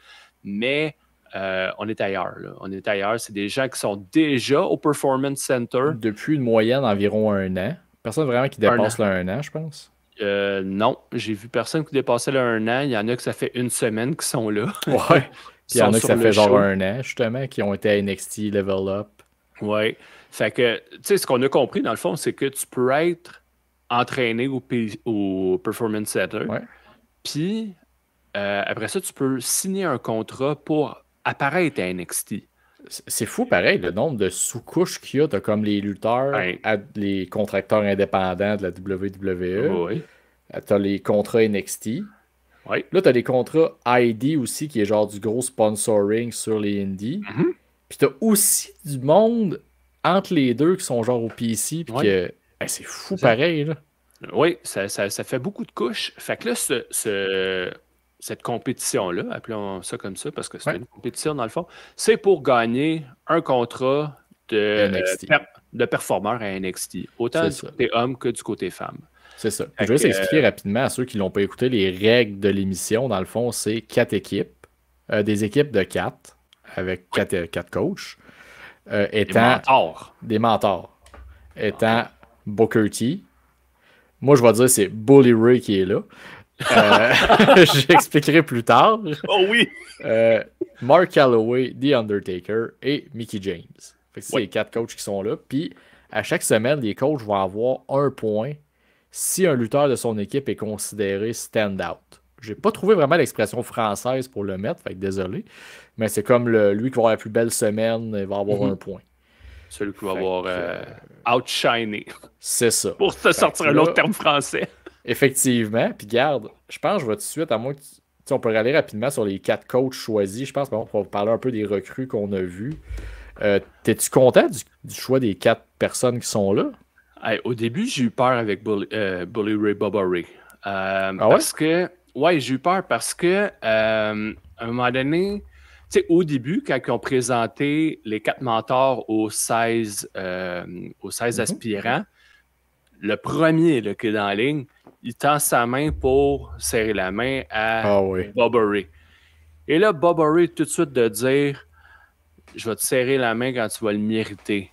Mais... on est ailleurs. Là. On est ailleurs. C'est des gens qui sont déjà au Performance Center. Depuis une moyenne d'environ 1 an. Personne vraiment qui dépasse le 1 an, je pense. Non, j'ai vu personne qui dépassait le 1 an. Il y en a que ça fait 1 semaine qui sont là. Ouais. Puis il y en a que ça fait genre 1 an, justement, qui ont été à NXT Level Up. Ouais. Fait que, tu sais, ce qu'on a compris, dans le fond, c'est que tu peux être entraîné au Performance Center. Ouais. Puis, après ça, tu peux signer un contrat pour apparaître à NXT. C'est fou, pareil, le nombre de sous-couches qu'il y a. T'as comme les lutteurs, les contracteurs indépendants de la WWE. Oui. T'as les contrats NXT. Oui. Là, t'as les contrats ID aussi, qui est genre du gros sponsoring sur les indies. Mm-hmm. Puis t'as aussi du monde entre les deux qui sont genre au PC. Puis que c'est fou, pareil, là. Oui, ça fait beaucoup de couches. Fait que là, cette compétition-là, appelons ça comme ça, parce que c'est une compétition dans le fond, c'est pour gagner un contrat de performeur à NXT, autant du côté homme que du côté femme. C'est ça. Je vais juste expliquer rapidement à ceux qui ne l'ont pas écouté les règles de l'émission. Dans le fond, c'est 4 équipes, des équipes de 4 avec 4 coachs. Des mentors. Étant Booker T. Moi, je vais dire c'est Bully Ray qui est là. J'expliquerai plus tard. Oh oui! Mark Calloway, The Undertaker et Mickey James. Fait que c'est les 4 coachs qui sont là. Puis, à chaque semaine, les coachs vont avoir 1 point si un lutteur de son équipe est considéré stand-out. J'ai pas trouvé vraiment l'expression française pour le mettre, fait que désolé. Mais c'est comme lui qui va avoir la plus belle semaine, il va avoir 1 point. Celui qui va avoir outshiné. C'est ça. Pour te sortir un autre terme français. Effectivement. Puis garde, je pense que je vais tout de suite, à moins que on peut aller rapidement sur les 4 coachs choisis. Je pense qu'on va parler un peu des recrues qu'on a vues. T'es-tu content du choix des 4 personnes qui sont là? Hey, au début, j'ai eu peur avec Bully Ray Bubba Ray. Parce que... Ouais, j'ai eu peur parce que à un moment donné, tu sais, au début, quand ils ont présenté les 4 mentors aux 16 aspirants, le premier là, qui est dans la ligne, il tend sa main pour serrer la main à Bubba Ray. Et là, Bubba Ray, tout de suite de dire « Je vais te serrer la main quand tu vas le mériter ».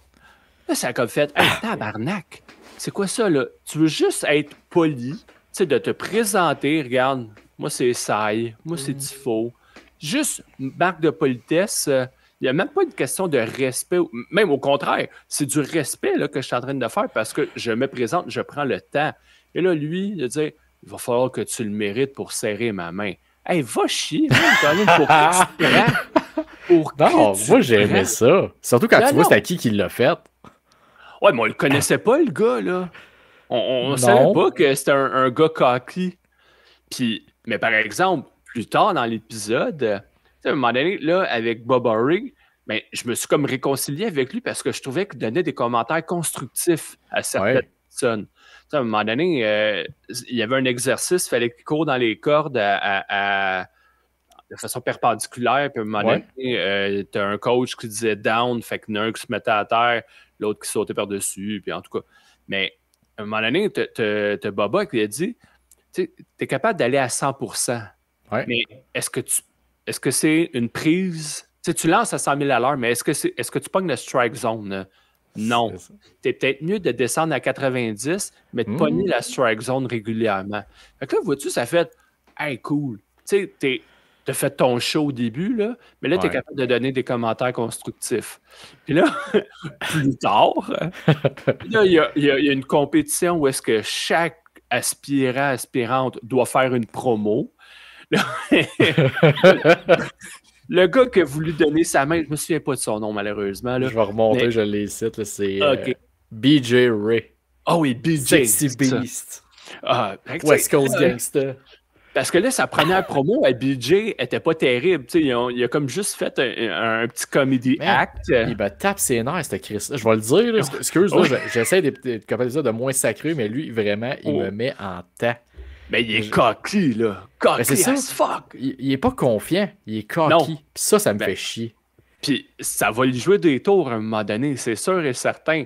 Là, ça a comme fait « Hey, tabarnak! C'est quoi ça, là? Tu veux juste être poli, tu sais, de te présenter, regarde, moi c'est Sai, moi c'est Tifo. Juste une marque de politesse. Il n'y a même pas une question de respect, même au contraire, c'est du respect là, que je suis en train de faire parce que je me présente, je prends le temps. Et là, lui, il dit il va falloir que tu le mérites pour serrer ma main. Hey, va chier, moi j'ai aimé ça. Surtout quand tu vois c'est à qui l'a fait. Ouais, mais on le connaissait pas, le gars, là. On savait pas que c'était un gars cocky. Puis, mais par exemple, plus tard dans l'épisode, à un moment donné, là, avec Bubba Ray, ben, je me suis comme réconcilié avec lui parce que je trouvais qu'il donnait des commentaires constructifs à certaines personnes. À un moment donné, il y avait un exercice, il fallait qu'il court dans les cordes de façon perpendiculaire. Puis à un moment donné, tu as un coach qui disait down, fait qu'il y en a un qui se mettait à terre, l'autre qui sautait par-dessus. Puis en tout cas, mais à un moment donné, tu as Bubba qui a dit tu es capable d'aller à 100%. Mais est-ce que c'est une prise? Tu lances à 100 000 à l'heure, mais est-ce que tu pognes le strike zone? Non. Tu es peut-être mieux de descendre à 90, mais de pogner la strike zone régulièrement. Fait que là, vois-tu, ça fait hey, cool. Tu sais, t'as fait ton show au début, là, mais là, tu es capable de donner des commentaires constructifs. Puis là, plus tard, il y a une compétition où est-ce que chaque aspirante doit faire une promo. Le gars qui a voulu donner sa main, je me souviens pas de son nom, malheureusement. Là. Je vais remonter, je les cite. C'est BJ Ray. Ah oui, BJ. Sexy Beast. West Coast Gangster. Parce que là, sa première promo à BJ était pas terrible. Il a comme juste fait un petit comedy act. Il me tape ses nerfs, cette Chris. Je vais le dire. Là, excuse-moi, j'essaie de moins sacré, mais lui, vraiment, il me met en temps. Mais il est cocky, là. Cocky as fuck. Il est pas confiant. Il est cocky. Puis ça me fait chier. Puis ça va lui jouer des tours à un moment donné, c'est sûr et certain.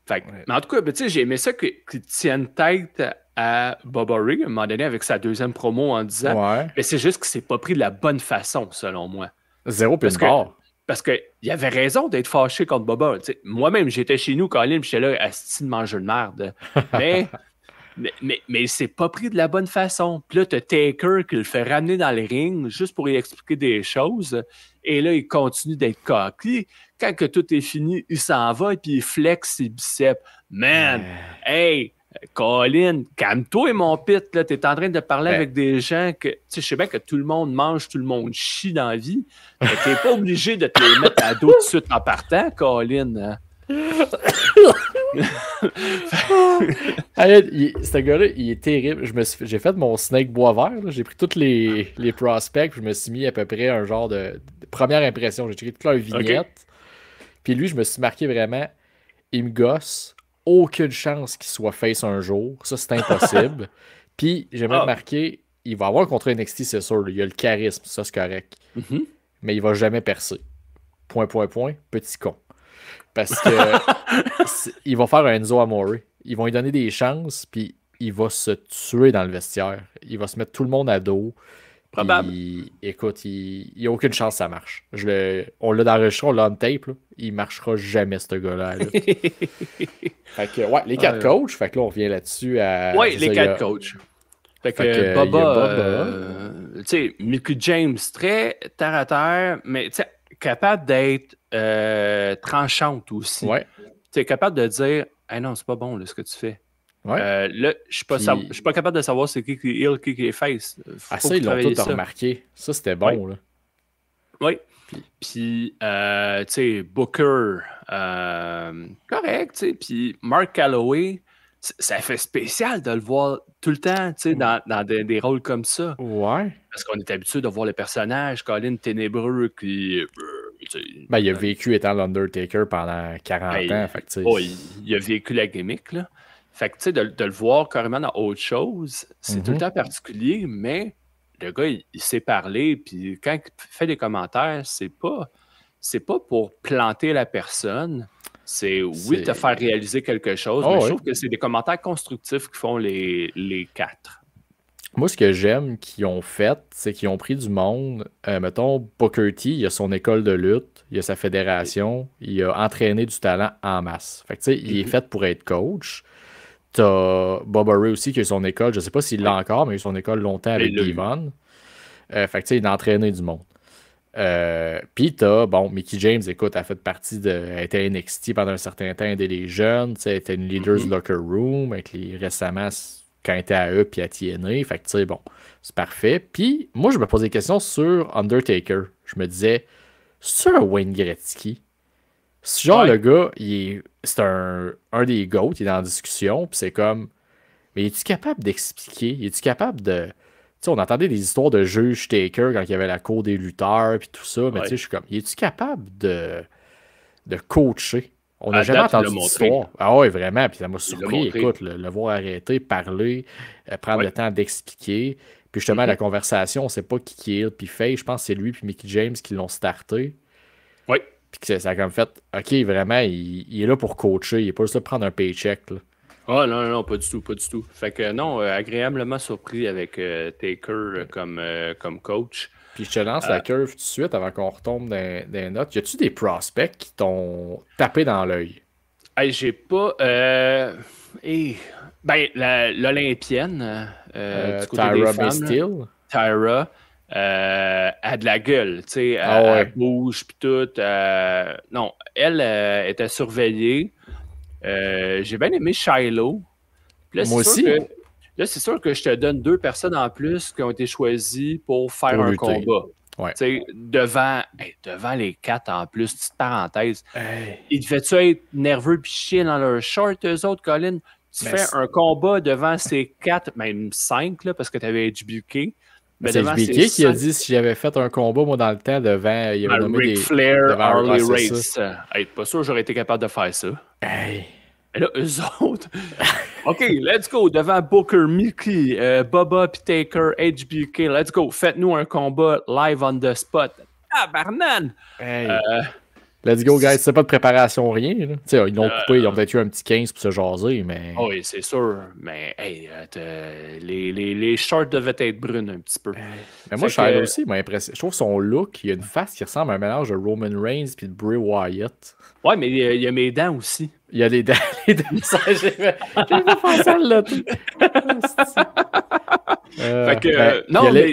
Fait, mais en tout cas, j'ai aimé ça qu'il tienne tête à Bubba Ray à un moment donné avec sa deuxième promo en disant mais c'est juste qu'il s'est pas pris de la bonne façon, selon moi. Zéro puis une barre. Parce qu'il avait raison d'être fâché contre Bubba. Moi-même, j'étais chez nous, Colin, j'étais là, asti de manger de merde. Mais il s'est pas pris de la bonne façon. Puis là, t'as Taker qui le fait ramener dans le ring juste pour lui expliquer des choses. Et là, il continue d'être cocky. Quand que tout est fini, il s'en va et puis il flex ses biceps. Man, hey, Colin, calme-toi, mon pit. Là, t'es en train de parler avec des gens que... Tu sais, je sais bien que tout le monde mange, tout le monde chie dans la vie. Mais t'es pas obligé de te les mettre à dos tout de suite en partant, Colin. Hein? Ce gars-là, il est terrible. J'ai fait mon Snake bois vert. J'ai pris tous les prospects. Je me suis mis à peu près un genre de première impression. J'ai checké toute leur vignette. Puis lui, je me suis marqué vraiment. Il me gosse. Aucune chance qu'il soit face un jour. Ça, c'est impossible. Puis j'aimerais marquer. Il va avoir contre NXT, c'est sûr. Il a le charisme. Ça, c'est correct. Mais il va jamais percer. Point. Petit con. Parce que ils vont faire un Enzo Amore. Ils vont lui donner des chances, puis il va se tuer dans le vestiaire. Il va se mettre tout le monde à dos. Probable. Écoute, il n'y a aucune chance que ça marche. On l'a enregistré, on l'a on tape. Là. Il marchera jamais, ce gars-là. Là. Fait que, ouais, les 4 coachs. Fait que là, on revient là-dessus à. Oui, les 4 coachs. Fait que Boba, il y a Boba. Tu sais, Mickey James, très terre à terre, mais tu sais, capable d'être tranchante aussi. Ouais. Tu sais, capable de dire, hey, non, c'est pas bon là, ce que tu fais. Ouais. Là, je suis pas capable de savoir c'est qui est heel, qui est face. Ça, ils l'ont tout remarqué. Ça, c'était bon, là. Oui. Puis, tu sais, Booker, correct, tu sais. Puis Mark Calloway, ça fait spécial de le voir tout le temps, tu sais, dans des rôles comme ça. Ouais. Parce qu'on est habitué de voir le personnage, Colin ténébreux, qui... Ben, il a vécu étant l'Undertaker pendant 40 ans. Fait que, il a vécu la gimmick, là. Fait que, tu sais, de le voir carrément dans autre chose, c'est tout le temps particulier, mais le gars, il sait parler, puis quand il fait des commentaires, c'est pas pour planter la personne, c'est te faire réaliser quelque chose, mais je trouve que c'est des commentaires constructifs qui font les 4. Moi, ce que j'aime qu'ils ont fait, c'est qu'ils ont pris du monde. Mettons, Booker T, il a son école de lutte, il a sa fédération, il a entraîné du talent en masse. Fait que, tu sais, il est fait pour être coach. T'as Boba Ray aussi qui a son école, je sais pas s'il l'a encore, mais il a eu son école longtemps avec Devon. Fait que, tu sais, il a entraîné du monde. Puis t'as, Mickey James, écoute, elle a fait partie elle était à NXT pendant un certain temps, aider les jeunes, tu sais, elle était une leader du locker room, avec récemment, quand elle était à eux, puis à TNA, fait que tu sais, bon, c'est parfait. Puis moi, je me posais des questions sur Undertaker. Je me disais, c'est un Wayne Gretzky? Genre, le gars, c'est un des GOAT, il est en discussion, puis c'est comme, mais es-tu capable d'expliquer? Es-tu capable de... Tu sais, on entendait des histoires de juge Taker quand il y avait la cour des lutteurs, puis tout ça, mais tu sais, je suis comme, es-tu capable de coacher? On n'a jamais entendu d'histoire. Ah ouais, vraiment, puis ça m'a surpris, écoute, le voir arrêter, parler, prendre le temps d'expliquer, puis justement, la conversation, on ne sait pas qui est puis Faye, je pense que c'est lui puis Mickey James qui l'ont starté. Oui. Puis que ça a comme fait, OK, vraiment, il est là pour coacher, il n'est pas juste là pour prendre un paycheck. Là. Ah non, pas du tout, pas du tout. Fait que non, agréablement surpris avec Taker comme coach. Puis je te lance la curve tout de suite avant qu'on retombe dans les notes. Y a-tu des prospects qui t'ont tapé dans l'œil? Hey, j'ai pas... l'Olympienne, du côté Tyra des femmes, Steele. Tyra, a de la gueule, tu sais, elle bouge puis tout. Non, elle était surveillée. J'ai bien aimé Shiloh. Là, moi aussi. Là, c'est sûr que je te donne 2 personnes en plus qui ont été choisies pour faire un combat. Ouais. Devant les 4 en plus, petite parenthèse. Ils devaient-tu être nerveux puis chier dans leur short, eux autres, Colin? Tu fais un combat devant ces 4, même 5, là, parce que tu avais HBK. Mais c'est HBK qui a dit si j'avais fait un combat, moi, dans le temps, devant. Il avait nommé Ric Flair, Harley Race. Pas sûr j'aurais été capable de faire ça. Hey. Et là, eux autres. OK, let's go. Devant Booker, Mickey, Boba puis Taker, HBK. Let's go. Faites-nous un combat live on the spot. Ah, Barnan! Hey. Let's go, guys. C'est pas de préparation, rien. Ils l'ont coupé, ils ont peut-être eu un petit 15 pour se jaser, mais. Oui, c'est sûr. Mais hey, les shorts devaient être brunes un petit peu. Mais moi, Shiloh aussi m'a impressionné. Je trouve son look, il a une face qui ressemble à un mélange de Roman Reigns puis de Bray Wyatt. Ouais, mais il y a mes dents aussi. Il y a les dents. J'ai pas pensé à le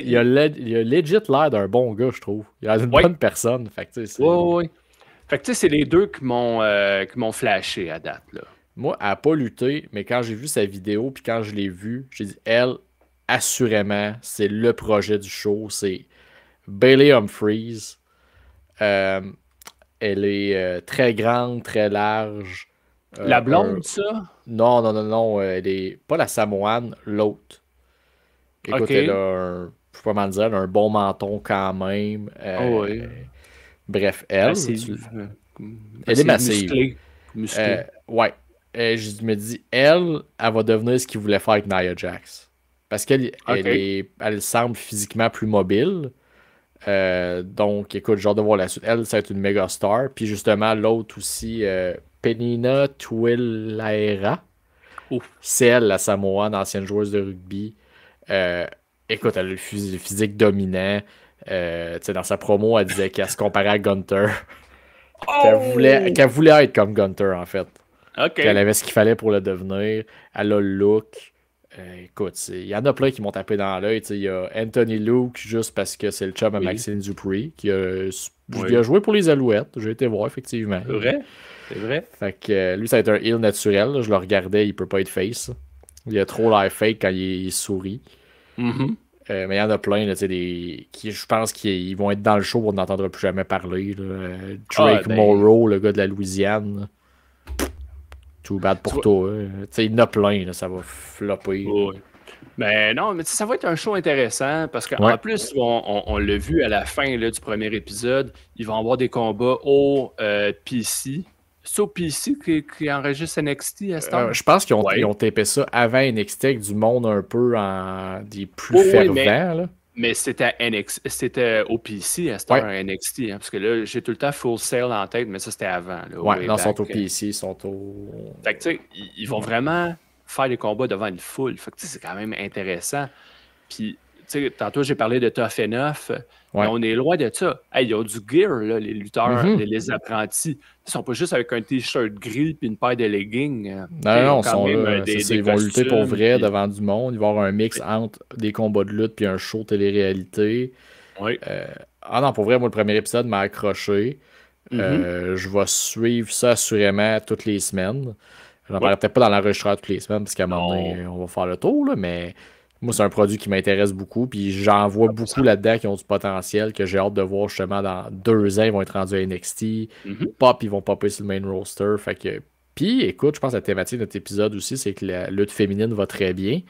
il a legit l'air d'un bon gars, je trouve. Il a une bonne personne. Fait que, oui. Fait que tu sais, c'est les deux qui m'ont flashé à date. Là. Moi, elle n'a pas lutté, mais quand j'ai vu sa vidéo, puis quand je l'ai vue, j'ai dit, elle, assurément, c'est le projet du show. C'est Bayley Humphries. Elle est très grande, très large. La blonde, ça? Non. Elle est pas la Samoane, l'autre. Écoute, elle a je peux pas dire, elle a un bon menton quand même. Oui. Bref, elle. Elle est massive. Musclée. Ouais. Je me dis, elle va devenir ce qu'il voulait faire avec Nia Jax. Parce qu'elle elle semble physiquement plus mobile. Donc, écoute, j'ai hâte de voir la suite. Elle, ça va être une méga star. Puis justement, l'autre aussi, Penina Twilaera. Ouf. C'est elle, la Samoane, ancienne joueuse de rugby. Euh, Écoute, elle a le physique dominant. Dans sa promo, elle disait qu'elle se comparait à Gunter. Oh! Qu'elle voulait être comme Gunter, en fait. Qu'elle OK. avait ce qu'il fallait pour le devenir. Elle a le look. Écoute, il y en a plein qui m'ont tapé dans l'œil. Il y a Anthony Luke, juste parce que c'est le chum à Oui. Maxime Dupree, qui a, Oui. il a joué pour les Alouettes. J'ai été voir, effectivement. C'est vrai? C'est vrai? Fait que lui, ça va être un heel naturel. Là. Je le regardais, il peut pas être face. Il a trop l'air fake quand il sourit. Mhm. Mais il y en a plein, là, qui, je pense qu'ils vont être dans le show, on n'entendra plus jamais parler. Là. Drake Morrow, le gars de la Louisiane. Là. Too bad pour toi. Il y en a plein, là, ça va flopper. Oui. Mais non, mais ça va être un show intéressant parce qu'en plus, on l'a vu à la fin là, du premier épisode, ils vont avoir des combats au PC. C'est au PC qui enregistre NXT à ce temps? Je pense qu'ils ont tapé ça avant NXT avec du monde un peu des plus fervents. Là. Mais c'était au PC à ce temps, NXT. Hein, parce que là, j'ai tout le temps Full Sail en tête, mais ça, c'était avant. Là, non, ils sont au PC, ils sont au... Fait que, tu sais, ils vont vraiment faire des combats devant une foule. Fait que, c'est quand même intéressant. Puis, tu sais, tantôt, j'ai parlé de Tough Enough, mais on est loin de ça. Hey, ils ont du gear, là, les lutteurs, les apprentis. Ils sont pas juste avec un T-shirt gris puis une paire de leggings. Non, ils sont là. Ils vont lutter pour vrai devant du monde. Ils vont avoir un mix entre des combats de lutte puis un show télé-réalité. Oui. Non, pour vrai, moi, le premier épisode m'a accroché. Je vais suivre ça assurément toutes les semaines. J'en parlerai peut-être pas dans l'enregistreur toutes les semaines parce qu'à un moment donné, on va faire le tour, là, mais moi, c'est un produit qui m'intéresse beaucoup. Puis j'en vois beaucoup là-dedans qui ont du potentiel que j'ai hâte de voir justement dans 2 ans, ils vont être rendus à NXT. Pop, ils vont popper sur le main roster. Fait que... Puis écoute, je pense que la thématique de notre épisode aussi, c'est que la lutte féminine va très bien.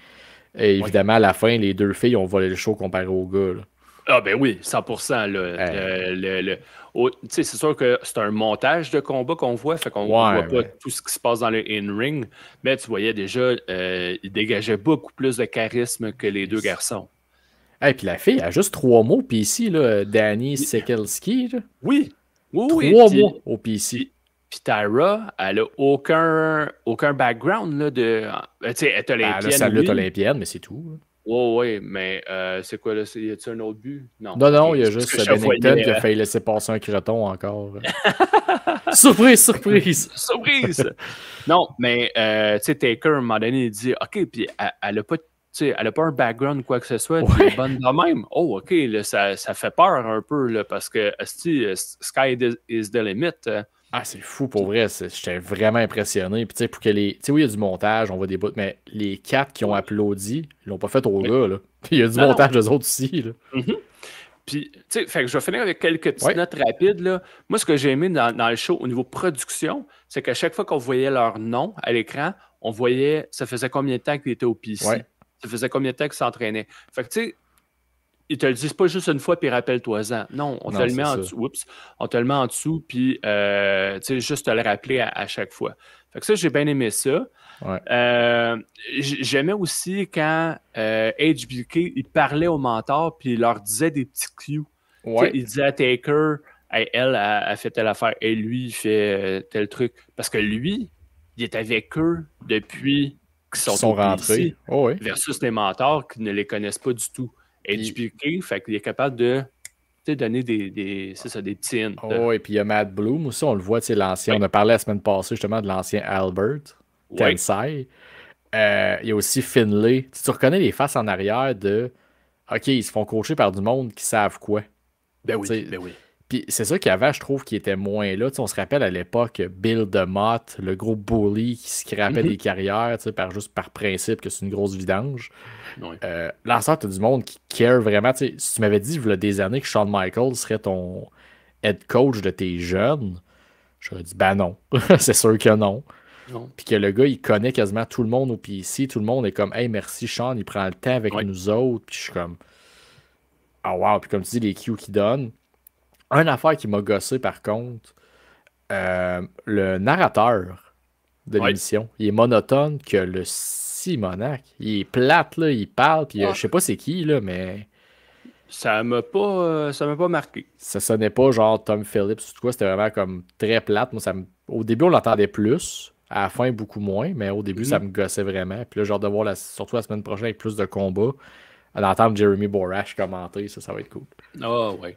Et évidemment, à la fin, les 2 filles ont volé le show comparé aux gars. Là. Ah ben oui, 100%. Là. C'est sûr que c'est un montage de combat qu'on voit, fait qu'on ne voit pas tout ce qui se passe dans le in-ring, mais tu voyais déjà, il dégageait beaucoup plus de charisme que les 2 garçons. Et puis la fille a juste 3 mots au PC, là, Danny Sekelski. Oui. 3 mois au PC. Puis Tyra, elle a aucun background là, de. Tu sais, elle est olympienne. Elle a sa lutte olympienne, mais c'est tout. Là. Oui, mais c'est quoi là? Y a-t-il un autre but? Non, il y a juste Bennington qui a failli laisser passer un croton encore. Surprise! Surprise! Non, mais tu sais, Taker, à un moment donné, il dit OK, puis elle a pas. Elle n'a pas un background ou quoi que ce soit, puis elle est bonne de même. Oh, OK, là, ça fait peur un peu, là, parce que sky is the limit. C'est fou pour vrai. J'étais vraiment impressionné. Puis, tu sais, pour que les. Tu sais, oui, il y a du montage, on voit des bouts, mais les 4 qui ont applaudi, ils l'ont pas fait au gars, là. Puis, il y a du montage d'eux autres aussi, là. Puis, tu sais, fait que je vais finir avec quelques petites notes rapides, là. Moi, ce que j'ai aimé dans le show au niveau production, c'est qu'à chaque fois qu'on voyait leur nom à l'écran, on voyait ça faisait combien de temps qu'ils étaient au PC. Ça faisait combien de temps qu'ils s'entraînaient. Fait que, tu sais, ils te le disent pas juste une fois puis rappelle-toi-en. Non, on te le met en dessous. Oups, on te le met en dessous puis tu sais, juste te le rappeler à chaque fois. Fait que ça, j'ai bien aimé ça. J'aimais aussi quand HBK il parlait aux mentors puis il leur disait des petits cues. Il disait à Taker, hey, elle a fait telle affaire et lui il fait tel truc. Parce que lui, il est avec eux depuis qu'ils sont rentrés. Versus les mentors qui ne les connaissent pas du tout. HBK, fait qu'il est capable de donner des petits hints. Et puis il y a Matt Bloom aussi, on le voit, l'ancien. On a parlé la semaine passée justement de l'ancien Albert Tensai. Il y a aussi Finlay. Tu reconnais les faces en arrière de OK, ils se font coacher par du monde qui savent quoi. Ben oui. Puis c'est ça qu'avant, je trouve, qui était moins là. On se rappelle à l'époque, Bill DeMott, le gros bully qui scrapait des carrières juste par principe que c'est une grosse vidange. Là, ça, t'as du monde qui care vraiment. Si tu m'avais dit, il y a des années, que Shawn Michaels serait ton head coach de tes jeunes, j'aurais dit, ben non. C'est sûr que non. Puis que le gars, il connaît quasiment tout le monde au PC. Tout le monde est comme, hey, merci Shawn, il prend le temps avec nous autres. Puis je suis comme, wow. Puis comme tu dis, les cues qu'il donne. Une affaire qui m'a gossé, par contre, le narrateur de l'émission, il est monotone que le Simonac. Il est plate, là, il parle, puis je sais pas c'est qui, là, mais... Ça m'a pas marqué. Ça sonnait pas genre Tom Phillips ou quoi, c'était vraiment comme très plate. Moi, au début, on l'entendait plus, À la fin, beaucoup moins, mais au début, ça me gossait vraiment. Puis là, j'ai hâte de voir, surtout la semaine prochaine, avec plus de combats, à l'entendre Jeremy Borash commenter, ça va être cool. Ah, ouais.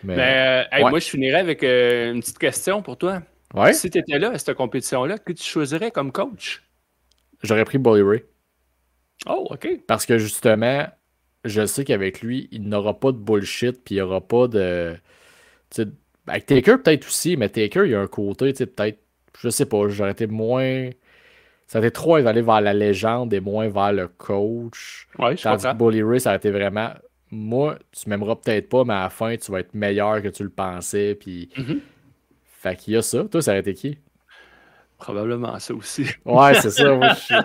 Mais, Mais hey, ouais. moi, je finirais avec une petite question pour toi. Ouais, Si tu étais là à cette compétition-là, que tu choisirais comme coach? j'aurais pris Bully Ray. Oh, OK. Parce que justement, je sais qu'avec lui, il n'aura pas de bullshit, puis il n'y aura pas de. Tu sais, avec Taker, peut-être aussi, mais Taker, il y a un côté, tu sais, peut-être. Je sais pas, j'aurais été moins. Ça aurait été trop aller vers la légende et moins vers le coach. Ouais, je Tandis que comprends. Bully Ray, ça aurait été vraiment. Moi, tu m'aimeras peut-être pas, mais à la fin, tu vas être meilleur que tu le pensais. Puis. Mhm. Fait qu'il y a ça. Toi, ça aurait été qui? Probablement ça aussi. Ouais, c'est ça. Moi, tu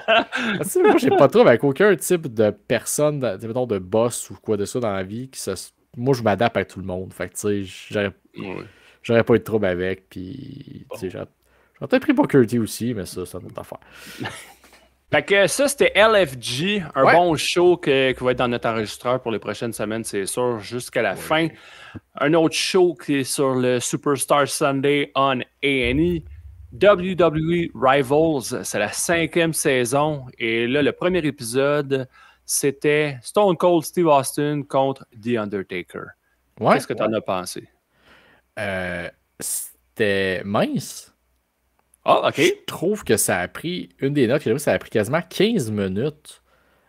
sais, moi, j'ai pas de trouble avec aucun type de personne, mettons, de boss ou quoi de ça dans la vie. Moi, je m'adapte à tout le monde. Fait que, tu sais, Ouais. j'aurais pas eu de trouble avec. Puis, tu sais, j'aurais peut-être pris Booker T aussi, mais ça, c'est une autre affaire. Fait que ça, c'était LFG, un Ouais. bon show qui va être dans notre enregistreur pour les prochaines semaines, c'est sûr, jusqu'à la fin. Un autre show qui est sur le Superstar Sunday on A&E. WWE Rivals, c'est la 5e saison. Et là, le premier épisode, c'était Stone Cold Steve Austin contre The Undertaker. Ouais. Qu'est-ce que tu en as pensé? C'était mince. Ah, OK. Je trouve que ça a pris, une des notes que j'ai prises, ça a pris quasiment 15 minutes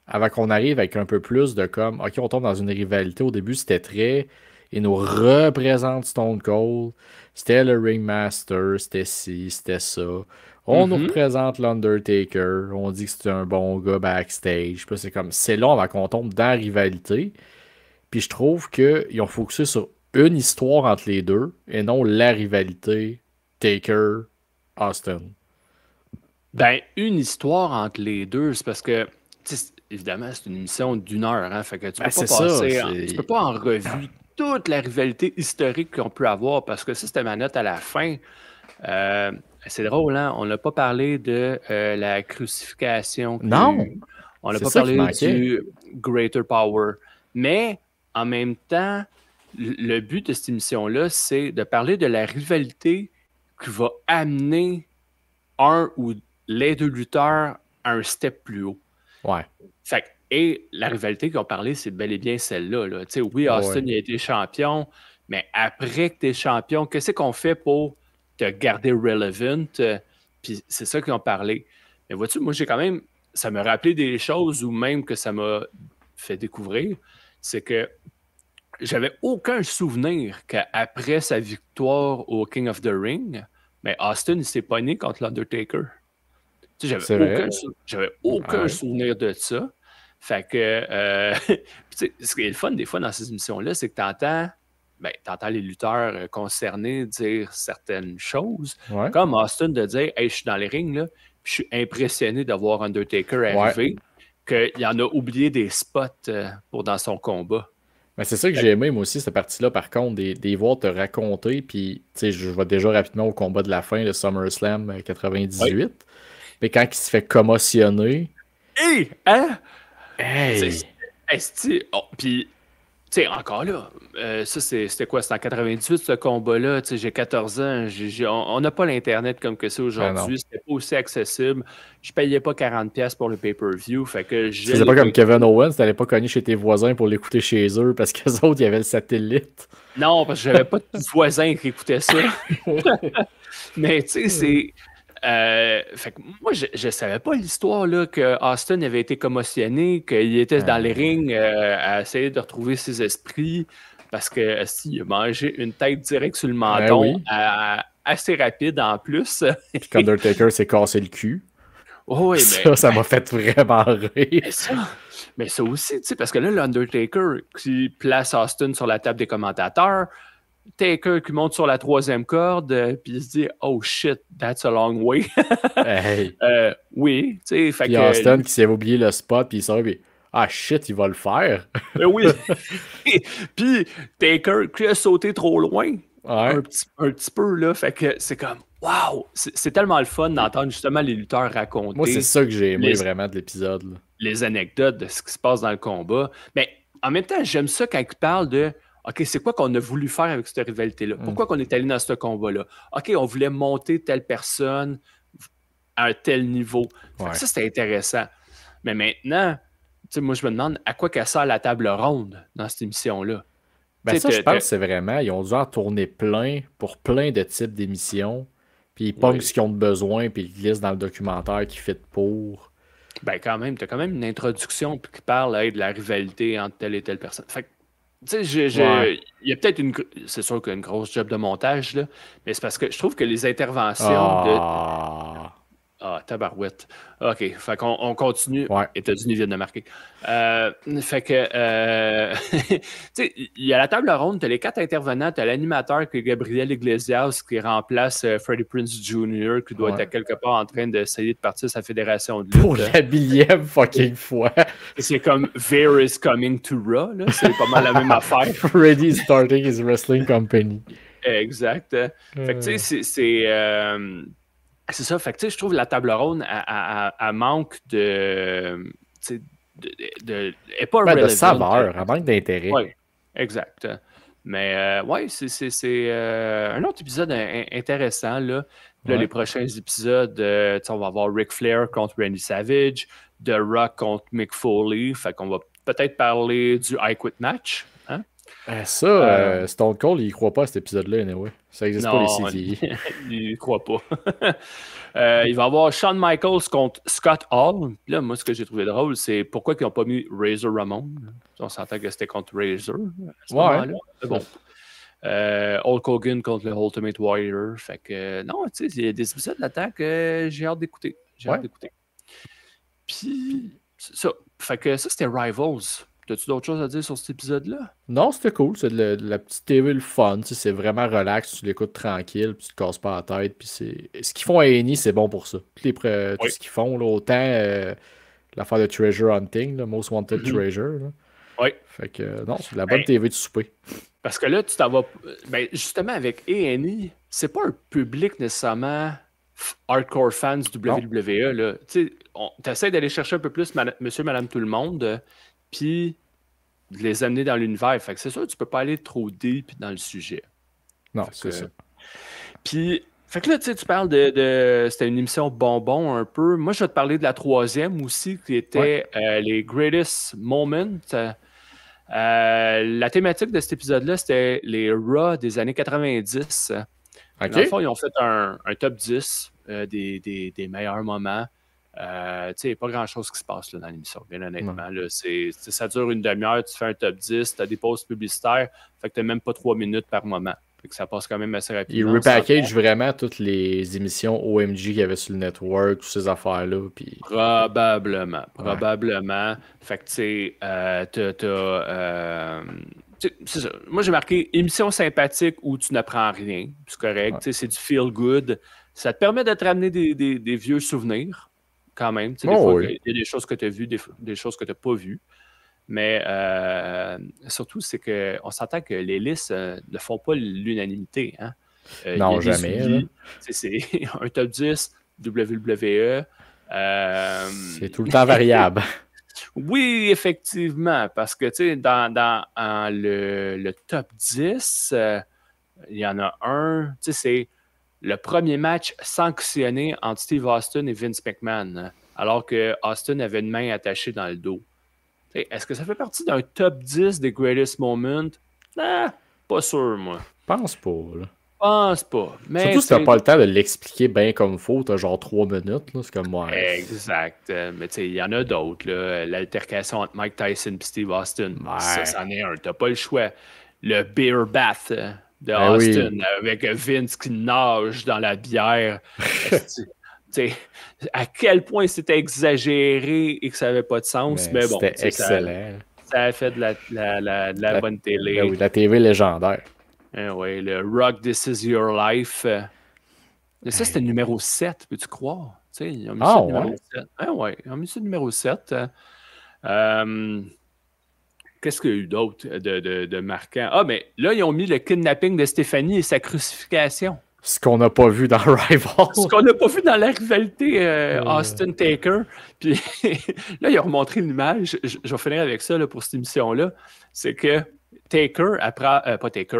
avant qu'on arrive avec un peu plus de comme, OK, on tombe dans une rivalité. Au début, c'était très. Il nous représente Stone Cold. C'était le Ringmaster, c'était ci, c'était ça. On nous représente l'Undertaker. On dit que c'est un bon gars backstage. Puis c'est comme, c'est long avant qu'on tombe dans la rivalité. Puis je trouve qu'ils ont focusé sur une histoire entre les deux et non la rivalité Taker-Austin. Ben, une histoire entre les deux, c'est parce que, évidemment, c'est une émission d'1 heure, hein, fait que tu peux pas C'est ça. tu peux pas en revue toute la rivalité historique qu'on peut avoir, parce que ça, c'était ma note à la fin. C'est drôle, hein? On n'a pas parlé de la crucifixion. Non! On n'a C'est pas ça qui parlé manquait. du Greater Power. Mais, en même temps, le but de cette émission-là, c'est de parler de la rivalité qui va amener un ou les deux lutteurs à un step plus haut. Ouais. Et la rivalité qu'on parlait, c'est bel et bien celle-là. Là. Oui, Austin il a été champion, mais après que tu es champion, qu'est-ce qu'on fait pour te garder relevant? Puis c'est ça qu'ils ont parlé. Mais vois-tu, moi, j'ai quand même... Ça m'a rappelé des choses ou même que ça m'a fait découvrir. C'est que j'avais aucun souvenir qu'après sa victoire au King of the Ring, mais Austin, il s'est pogné contre l'Undertaker. C'est vrai. J'avais aucun Ouais. souvenir de ça. Fait que, ce qui est le fun des fois dans ces émissions-là, c'est que t'entends les lutteurs concernés dire certaines choses, Ouais. comme Austin de dire « Hey, je suis dans les rings, là, puis je suis impressionné de voir Undertaker arriver, qu'il en a oublié des spots pour dans son combat. » Mais c'est ça que j'ai aimé, moi aussi, cette partie-là, par contre, des voir te raconter, puis, tu sais, je vais déjà rapidement au combat de la fin, le SummerSlam 98, Oui. mais quand il se fait commotionner... Hey! Hein? Hey! Puis, tu sais, encore là, ça, c'était quoi? C'était en 98, ce combat-là. Tu sais, j'ai 14 ans. On n'a pas l'Internet comme que c'est aujourd'hui. C'était pas aussi accessible. Je payais pas 40$ pour le pay-per-view. Fait que Tu faisais pas comme Kevin Owens, t'allais pas cogner chez tes voisins pour l'écouter chez eux parce qu'eux autres, il y avait le satellite. Non, parce que j'avais pas de voisins qui écoutaient ça. Mais, tu sais, c'est... fait que moi, je savais pas l'histoire là, que Austin avait été commotionné, qu'il était dans les rings à essayer de retrouver ses esprits parce que il a mangé une tête directe sur le menton assez rapide en plus. Puis qu'Undertaker s'est cassé le cul. Oui, ça m'a fait vraiment rire. Mais ça aussi, tu sais, parce que là, l'Undertaker qui place Austin sur la table des commentateurs, Taker qui monte sur la 3e corde, puis il se dit « Oh shit, that's a long way. » Hey. Oui, tu sais, puis Austin qui s'est oublié le spot, puis il sort, puis ah shit, il va le faire. Ben oui. Puis Taker qui a sauté trop loin. Un petit peu, là. Fait que c'est comme wow! C'est tellement le fun d'entendre justement les lutteurs raconter. Moi, c'est ça que j'ai aimé vraiment de l'épisode. Là. Les anecdotes de ce qui se passe dans le combat. Mais en même temps, j'aime ça quand ils parlent de OK, c'est quoi qu'on a voulu faire avec cette rivalité-là? Pourquoi qu'on est allé dans ce combat-là? OK, on voulait monter telle personne. à un tel niveau. Ouais. Ça, c'était intéressant. Mais maintenant, moi, je me demande à quoi qu'elle sert la table ronde dans cette émission-là. Ben ça, je pense que c'est vraiment, ils ont dû en tourner plein pour plein de types d'émissions. Puis ils pognent ce qu'ils ont de besoin, puis ils glissent dans le documentaire qui fit pour. Ben quand même, t'as quand même une introduction qui parle de la rivalité entre telle et telle personne. Fait que, tu sais, il y a peut-être c'est sûr qu'il y a une grosse job de montage, là, mais c'est parce que je trouve que les interventions de... Ah, tabarouette. OK, fait qu'on continue. Ouais. États-Unis viennent de marquer. Fait que, tu sais, il y a la table ronde, tu as les 4 intervenants, tu as l'animateur qui est Gabriel Iglesias qui remplace Freddie Prinze Jr. qui doit être à quelque part en train d'essayer de partir sa fédération de lutte. Pour la millième fucking fois. C'est comme Veer is coming to Raw, là. C'est pas mal la même affaire. Freddie is starting his wrestling company. Exact. Fait que, tu sais, c'est ça. Fait que, tu sais, je trouve la table ronde, elle manque de. Elle pas de saveur, elle manque d'intérêt. Oui, exact. Mais, ouais, c'est un autre épisode intéressant, là. Là, les prochains épisodes, on va avoir Ric Flair contre Randy Savage, The Rock contre Mick Foley. Fait qu'on va peut-être parler du I Quit match. Hein? Stone Cold, il croit pas à cet épisode-là, anyway. Ça n'existe pas, les CTI. Il croit pas. Il va y avoir Shawn Michaels contre Scott Hall. Puis là, moi, ce que j'ai trouvé drôle, c'est pourquoi ils n'ont pas mis Razor Ramon. On s'entend que c'était contre Razor à ce moment-là. Mais bon. Hulk Hogan contre le Ultimate Warrior. Fait que, non, tu sais, il y a des épisodes là-dedans que j'ai hâte d'écouter. Puis, ça. Fait que ça, c'était Rivals. T'as-tu d'autres choses à dire sur cet épisode-là? Non, c'était cool. C'est de la petite TV, le fun. C'est vraiment relax. Tu l'écoutes tranquille, puis tu te casses pas la tête. Puis ce qu'ils font à Eni, c'est bon pour ça. Tout ce qu'ils font, là, autant l'affaire de Treasure Hunting, là, Most Wanted Treasure. Là. Oui. Fait que non, c'est de la bonne TV du souper. Parce que là, tu t'en vas. Ben, justement, avec A&E, c'est pas un public nécessairement hardcore fans WWE. Là. Tu essaies d'aller chercher un peu plus monsieur, madame, tout le monde, puis de les amener dans l'univers. Fait que c'est sûr, tu peux pas aller trop deep dans le sujet. Non, c'est ça. Puis, fait que là, tu parles c'était une émission bonbon un peu. Moi, je vais te parler de la troisième aussi, qui était les Greatest Moments. La thématique de cet épisode-là, c'était les Raw des années 90. Dans le fond, ils ont fait un top 10 des meilleurs moments. Il n'y a pas grand-chose qui se passe là, dans l'émission, bien honnêtement. Là, ça dure une demi-heure, tu fais un top 10, tu as des pauses publicitaires, fait que tu n'as même pas 3 minutes par moment. Fait que ça passe quand même assez rapidement. Ils repackagent vraiment toutes les émissions OMG qu'il y avait sur le network, toutes ces affaires-là. Puis... Probablement. Fait que, c'est ça. Moi, j'ai marqué émission sympathique où tu n'apprends rien. C'est correct. C'est du feel good. Ça te permet de te ramener des vieux souvenirs, quand même. Des fois, il y a des choses que tu as vues, des choses que tu n'as pas vues. Mais surtout, c'est qu'on s'entend que les listes ne font pas l'unanimité. Hein? Non, jamais. C'est un top 10 WWE. C'est tout le temps variable. Oui, effectivement, parce que dans le top 10, il y en a un, c'est le premier match sanctionné entre Steve Austin et Vince McMahon, alors que Austin avait une main attachée dans le dos. Est-ce que ça fait partie d'un top 10 des greatest moments? Pas sûr, moi. Pense pas, là. Pense pas. Mais surtout si t'as pas le temps de l'expliquer bien comme faut, t'as genre 3 minutes, là, c'est comme moi. Exact. Mais tu sais, il y en a d'autres, là. L'altercation entre Mike Tyson et Steve Austin. Ça, c'en est un. T'as pas le choix. Le beer bath de Austin avec Vince qui nage dans la bière. À quel point c'était exagéré et que ça n'avait pas de sens, mais bon. C'était excellent. Ça a fait de la bonne télé. Oui, la TV légendaire. Oui, le Rock This Is Your Life. Ça, c'était numéro 7, peux-tu croire? Ils ont mis ça numéro 7. Ils ont mis ça numéro 7. Qu'est-ce qu'il y a eu d'autre de marquant? Mais là, ils ont mis le kidnapping de Stéphanie et sa crucifixion. Ce qu'on n'a pas vu dans Rivals. Ce qu'on n'a pas vu dans la rivalité Austin-Taker. Puis là, ils ont remontré l'image. Je vais finir avec ça là, pour cette émission-là. C'est que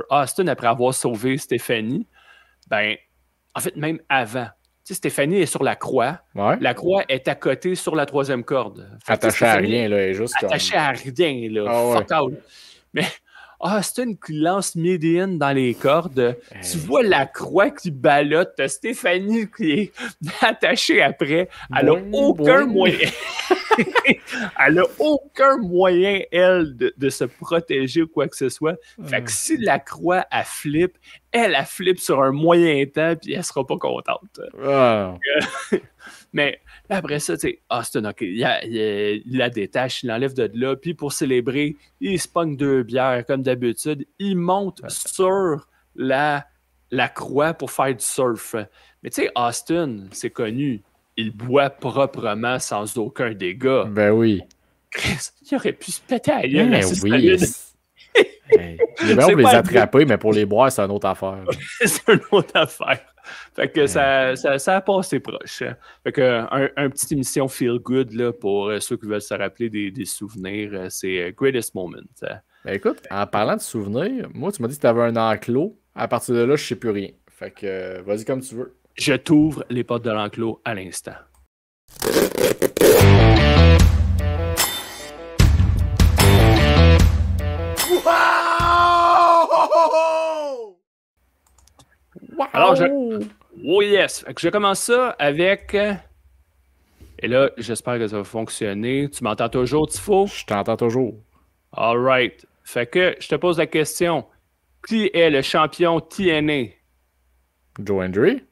Austin, après avoir sauvé Stéphanie, en fait, même avant, sais, Stéphanie est sur la croix. Ouais. La croix est à côté sur la troisième corde. Attachée à rien, là. Elle est juste attachée à rien, là. Ah, Fuck out. Mais Austin qui lance mid-in dans les cordes. Tu vois la croix qui ballotte. T'as Stéphanie qui est attachée après. Elle n'a aucun moyen. Elle n'a aucun moyen, elle, de se protéger ou quoi que ce soit. Fait que si la croix, elle flippe sur un moyen temps, puis elle sera pas contente. Mais après ça, tu sais, Austin, OK, il la détache, il l'enlève de là, puis pour célébrer, il se pogne 2 bières, comme d'habitude. Il monte sur la croix pour faire du surf. Mais tu sais, Austin, c'est connu. Il boit proprement sans aucun dégât. Ben oui. Chris, il aurait pu se péter à la gueule. Oui. Il est bien pour les attraper, mais pour les boire, c'est une autre affaire. C'est une autre affaire. Fait que ça a passé proche. Fait que un petite émission feel good là, pour ceux qui veulent se rappeler des souvenirs, c'est Greatest Moment. Ben écoute, en parlant de souvenirs, moi, tu m'as dit que tu avais un enclos. À partir de là, je sais plus rien. Fait que vas-y comme tu veux. Je t'ouvre les portes de l'enclos à l'instant. Wow! Alors, oh yes! Fait que je commence ça avec... Et là, j'espère que ça va fonctionner. Tu m'entends toujours, Tifo? Je t'entends toujours. All right. Fait que je te pose la question. Qui est le champion TNA? Joe Hendry?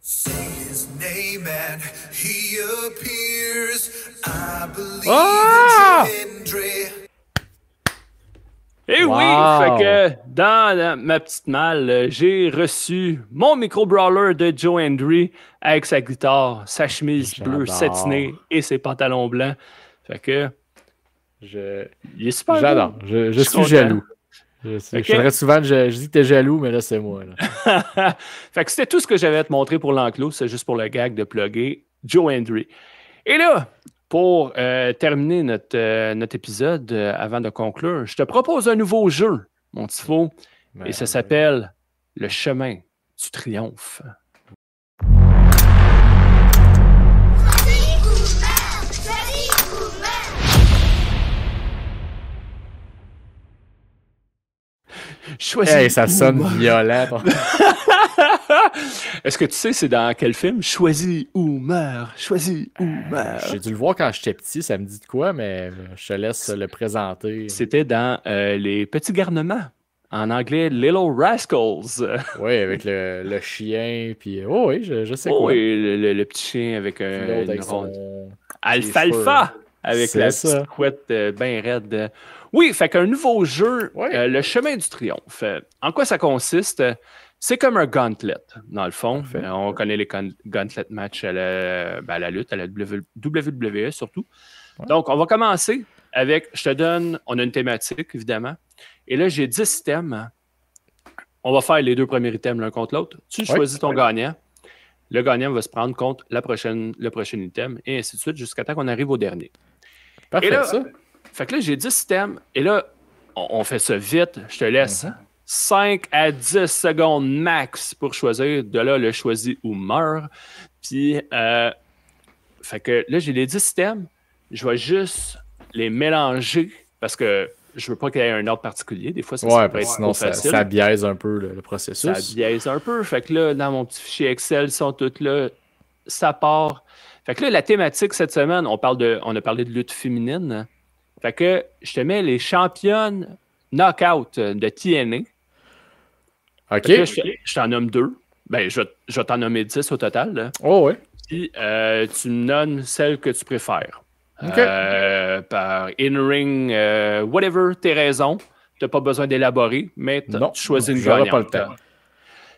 Say his name and he appears. I believe it's Joe Hendry. Eh oui! Fait que dans ma petite malle, j'ai reçu mon micro-brawler de Joe Hendry avec sa guitare, sa chemise bleue satinée et ses pantalons blancs. Fait que... Il est super J'adore. beau. Je suis jaloux. Je souvent, je dis que t'es jaloux, mais là, c'est moi. Là. Fait que c'était tout ce que j'avais à te montrer pour l'enclos. C'est juste pour le gag de plugger Joe Hendry. Et là, pour terminer notre épisode, avant de conclure, je te propose un nouveau jeu, mon Tifo. Et ça s'appelle Le chemin du triomphe. Hey, ça sonne violent. Est-ce que tu sais c'est dans quel film? Choisis ou meurs. Choisis ou meurs. J'ai dû le voir quand j'étais petit, ça me dit de quoi, mais je te laisse le présenter. C'était dans Les Petits Garnements. En anglais, Little Rascals. Oui, avec le chien, puis... Oh oui, je sais quoi. Oui, le petit chien avec une ronde. Alfalfa! Avec la petite couette bien raide. Oui, fait qu'un nouveau jeu, le chemin du triomphe. En quoi ça consiste? C'est comme un gauntlet, dans le fond. On connaît les gauntlet match à la lutte, à la WWE surtout. Ouais. Donc, on va commencer avec, on a une thématique, évidemment. Et là, j'ai 10 items. On va faire les 2 premiers items l'un contre l'autre. Tu choisis ton gagnant. Le gagnant va se prendre contre le prochain item, et ainsi de suite, jusqu'à temps qu'on arrive au dernier. Parfait, et là, ça. Fait que là, j'ai 10 items, et là, on fait ça vite. Je te laisse 5 à 10 secondes max pour choisir. De là, le choisis ou meurt. Puis, fait que là, j'ai les 10 items. Je vais juste les mélanger, parce que je veux pas qu'il y ait un ordre particulier. Des fois, ça peut être sinon, ça biaise un peu le processus. Ça biaise un peu. Fait que là, dans mon petit fichier Excel, ils sont tous là. Ça part. Fait que là, la thématique cette semaine, on a parlé de lutte féminine. Fait que je te mets les championnes knockout de TNA. OK. Là, je t'en nomme 2. Ben, je vais t'en nommer 10 au total. Là. Oh, ouais. Puis, tu me nommes celle que tu préfères. OK. Par in-ring, whatever, tes raisons. Tu n'as pas besoin d'élaborer, mais tu choisis une gagnante. Pas le temps.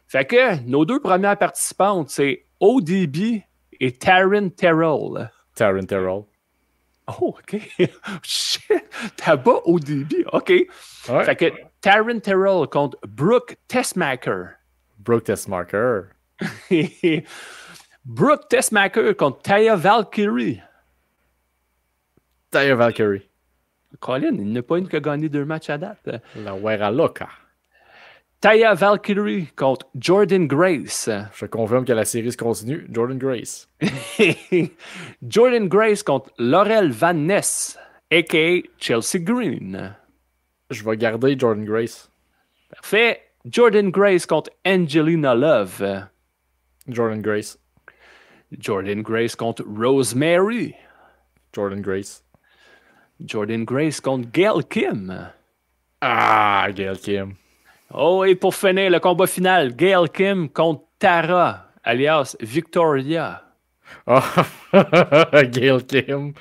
Fait que nos 2 premières participantes, c'est ODB et Taryn Terrell. Taryn Terrell. Oh, OK. Shit. T'as bas ODB. OK. Ouais. Fait que Taryn Terrell contre Brooke Tessmacher. Brooke Tessmacher. Brooke Tessmacher contre Taya Valkyrie. Taya Valkyrie. Colin, il n'a pas une qui a gagné 2 matchs à date. La Wera Loca. Taya Valkyrie contre Jordan Grace. Je confirme que la série se continue. Jordan Grace. Jordan Grace contre Laurel Van Ness, a.k.a. Chelsea Green. Je vais garder Jordan Grace. Parfait. Jordan Grace contre Angelina Love. Jordan Grace. Jordan Grace contre Rosemary. Jordan Grace. Jordan Grace contre Gail Kim. Ah, Gail Kim. Oh, et pour finir, le combat final, Gail Kim contre Tara, alias Victoria. Oh, Gail Kim.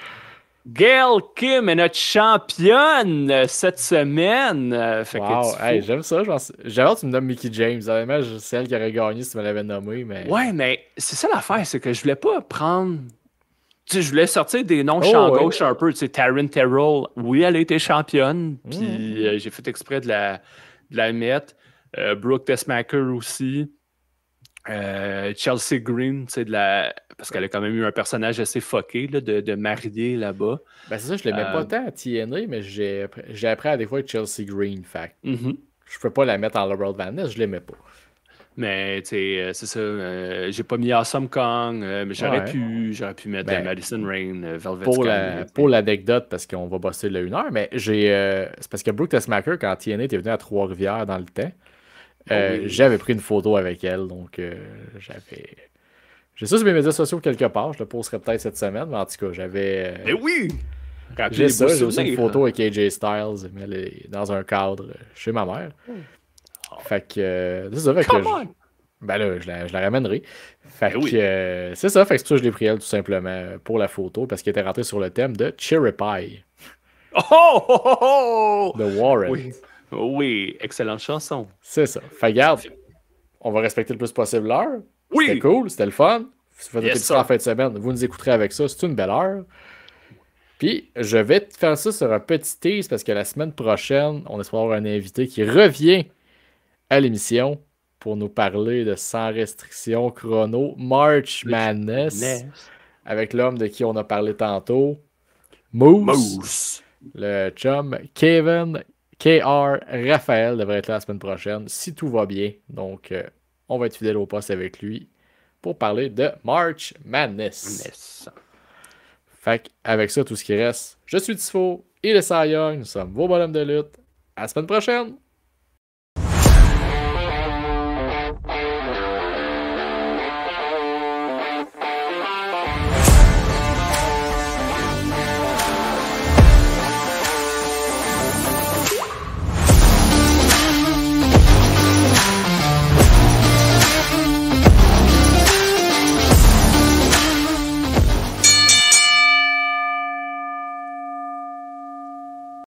Gail Kim est notre championne cette semaine. Fait Wow, que hey, j'aime ça. J'avais hâte que tu me nommes Mickey James. Honnêtement, c'est elle qui aurait gagné si tu me l'avais nommé. Mais... Ouais, mais c'est ça l'affaire, c'est que je voulais pas prendre. Tu sais, je voulais sortir des noms champ gauche un peu. Tu sais, Taryn Terrell, oui, elle a été championne. Puis j'ai fait exprès de la mettre. Brooke Tessmacher aussi. Chelsea Green, tu sais, parce qu'elle a quand même eu un personnage assez fucké là, de mariée là-bas. Ben c'est ça, je l'aimais pas tant à TNA, mais j'ai appris à des fois avec Chelsea Green. Fait je peux pas la mettre en Laurel Van Ness, je l'aimais pas. Mais tu sais, c'est ça. J'ai pas mis Awesome Kong, mais j'aurais pu mettre Madison Rain, Velvet Sky. Pour l'anecdote, parce qu'on va bosser le 1 heure, mais c'est parce que Brooke Tessmacher, quand TNA était venu à Trois-Rivières dans le temps, j'avais pris une photo avec elle, donc j'ai ça sur mes médias sociaux quelque part, je le posterai peut-être cette semaine, mais en tout cas, j'avais... Mais oui! J'ai ça, j'ai aussi une photo avec AJ Styles, mais elle est dans un cadre chez ma mère. Fait que... c'est ça, fait que... Ben là, je la ramènerai. Fait que... c'est ça, fait que c'est ça que je l'ai pris elle, tout simplement, pour la photo, parce qu'elle était rentrée sur le thème de Cherry Pie. De Warren. Oui, excellente chanson. C'est ça. Fait garde, on va respecter le plus possible l'heure. Oui! C'était cool, c'était le fun. Si vous faites ça en fin de semaine, vous nous écouterez avec ça. C'est une belle heure. Puis, je vais te faire ça sur un petit tease parce que la semaine prochaine, on espère avoir un invité qui revient à l'émission pour nous parler de Sans Restriction Chrono March Madness avec l'homme de qui on a parlé tantôt, Moose. Le chum Kevin K.R. Raphaël devrait être là la semaine prochaine si tout va bien. Donc, on va être fidèle au poste avec lui pour parler de March Madness. Fait avec ça, tout ce qui reste, je suis Tifo et le Cy Young. Nous sommes vos bonhommes de lutte. À la semaine prochaine!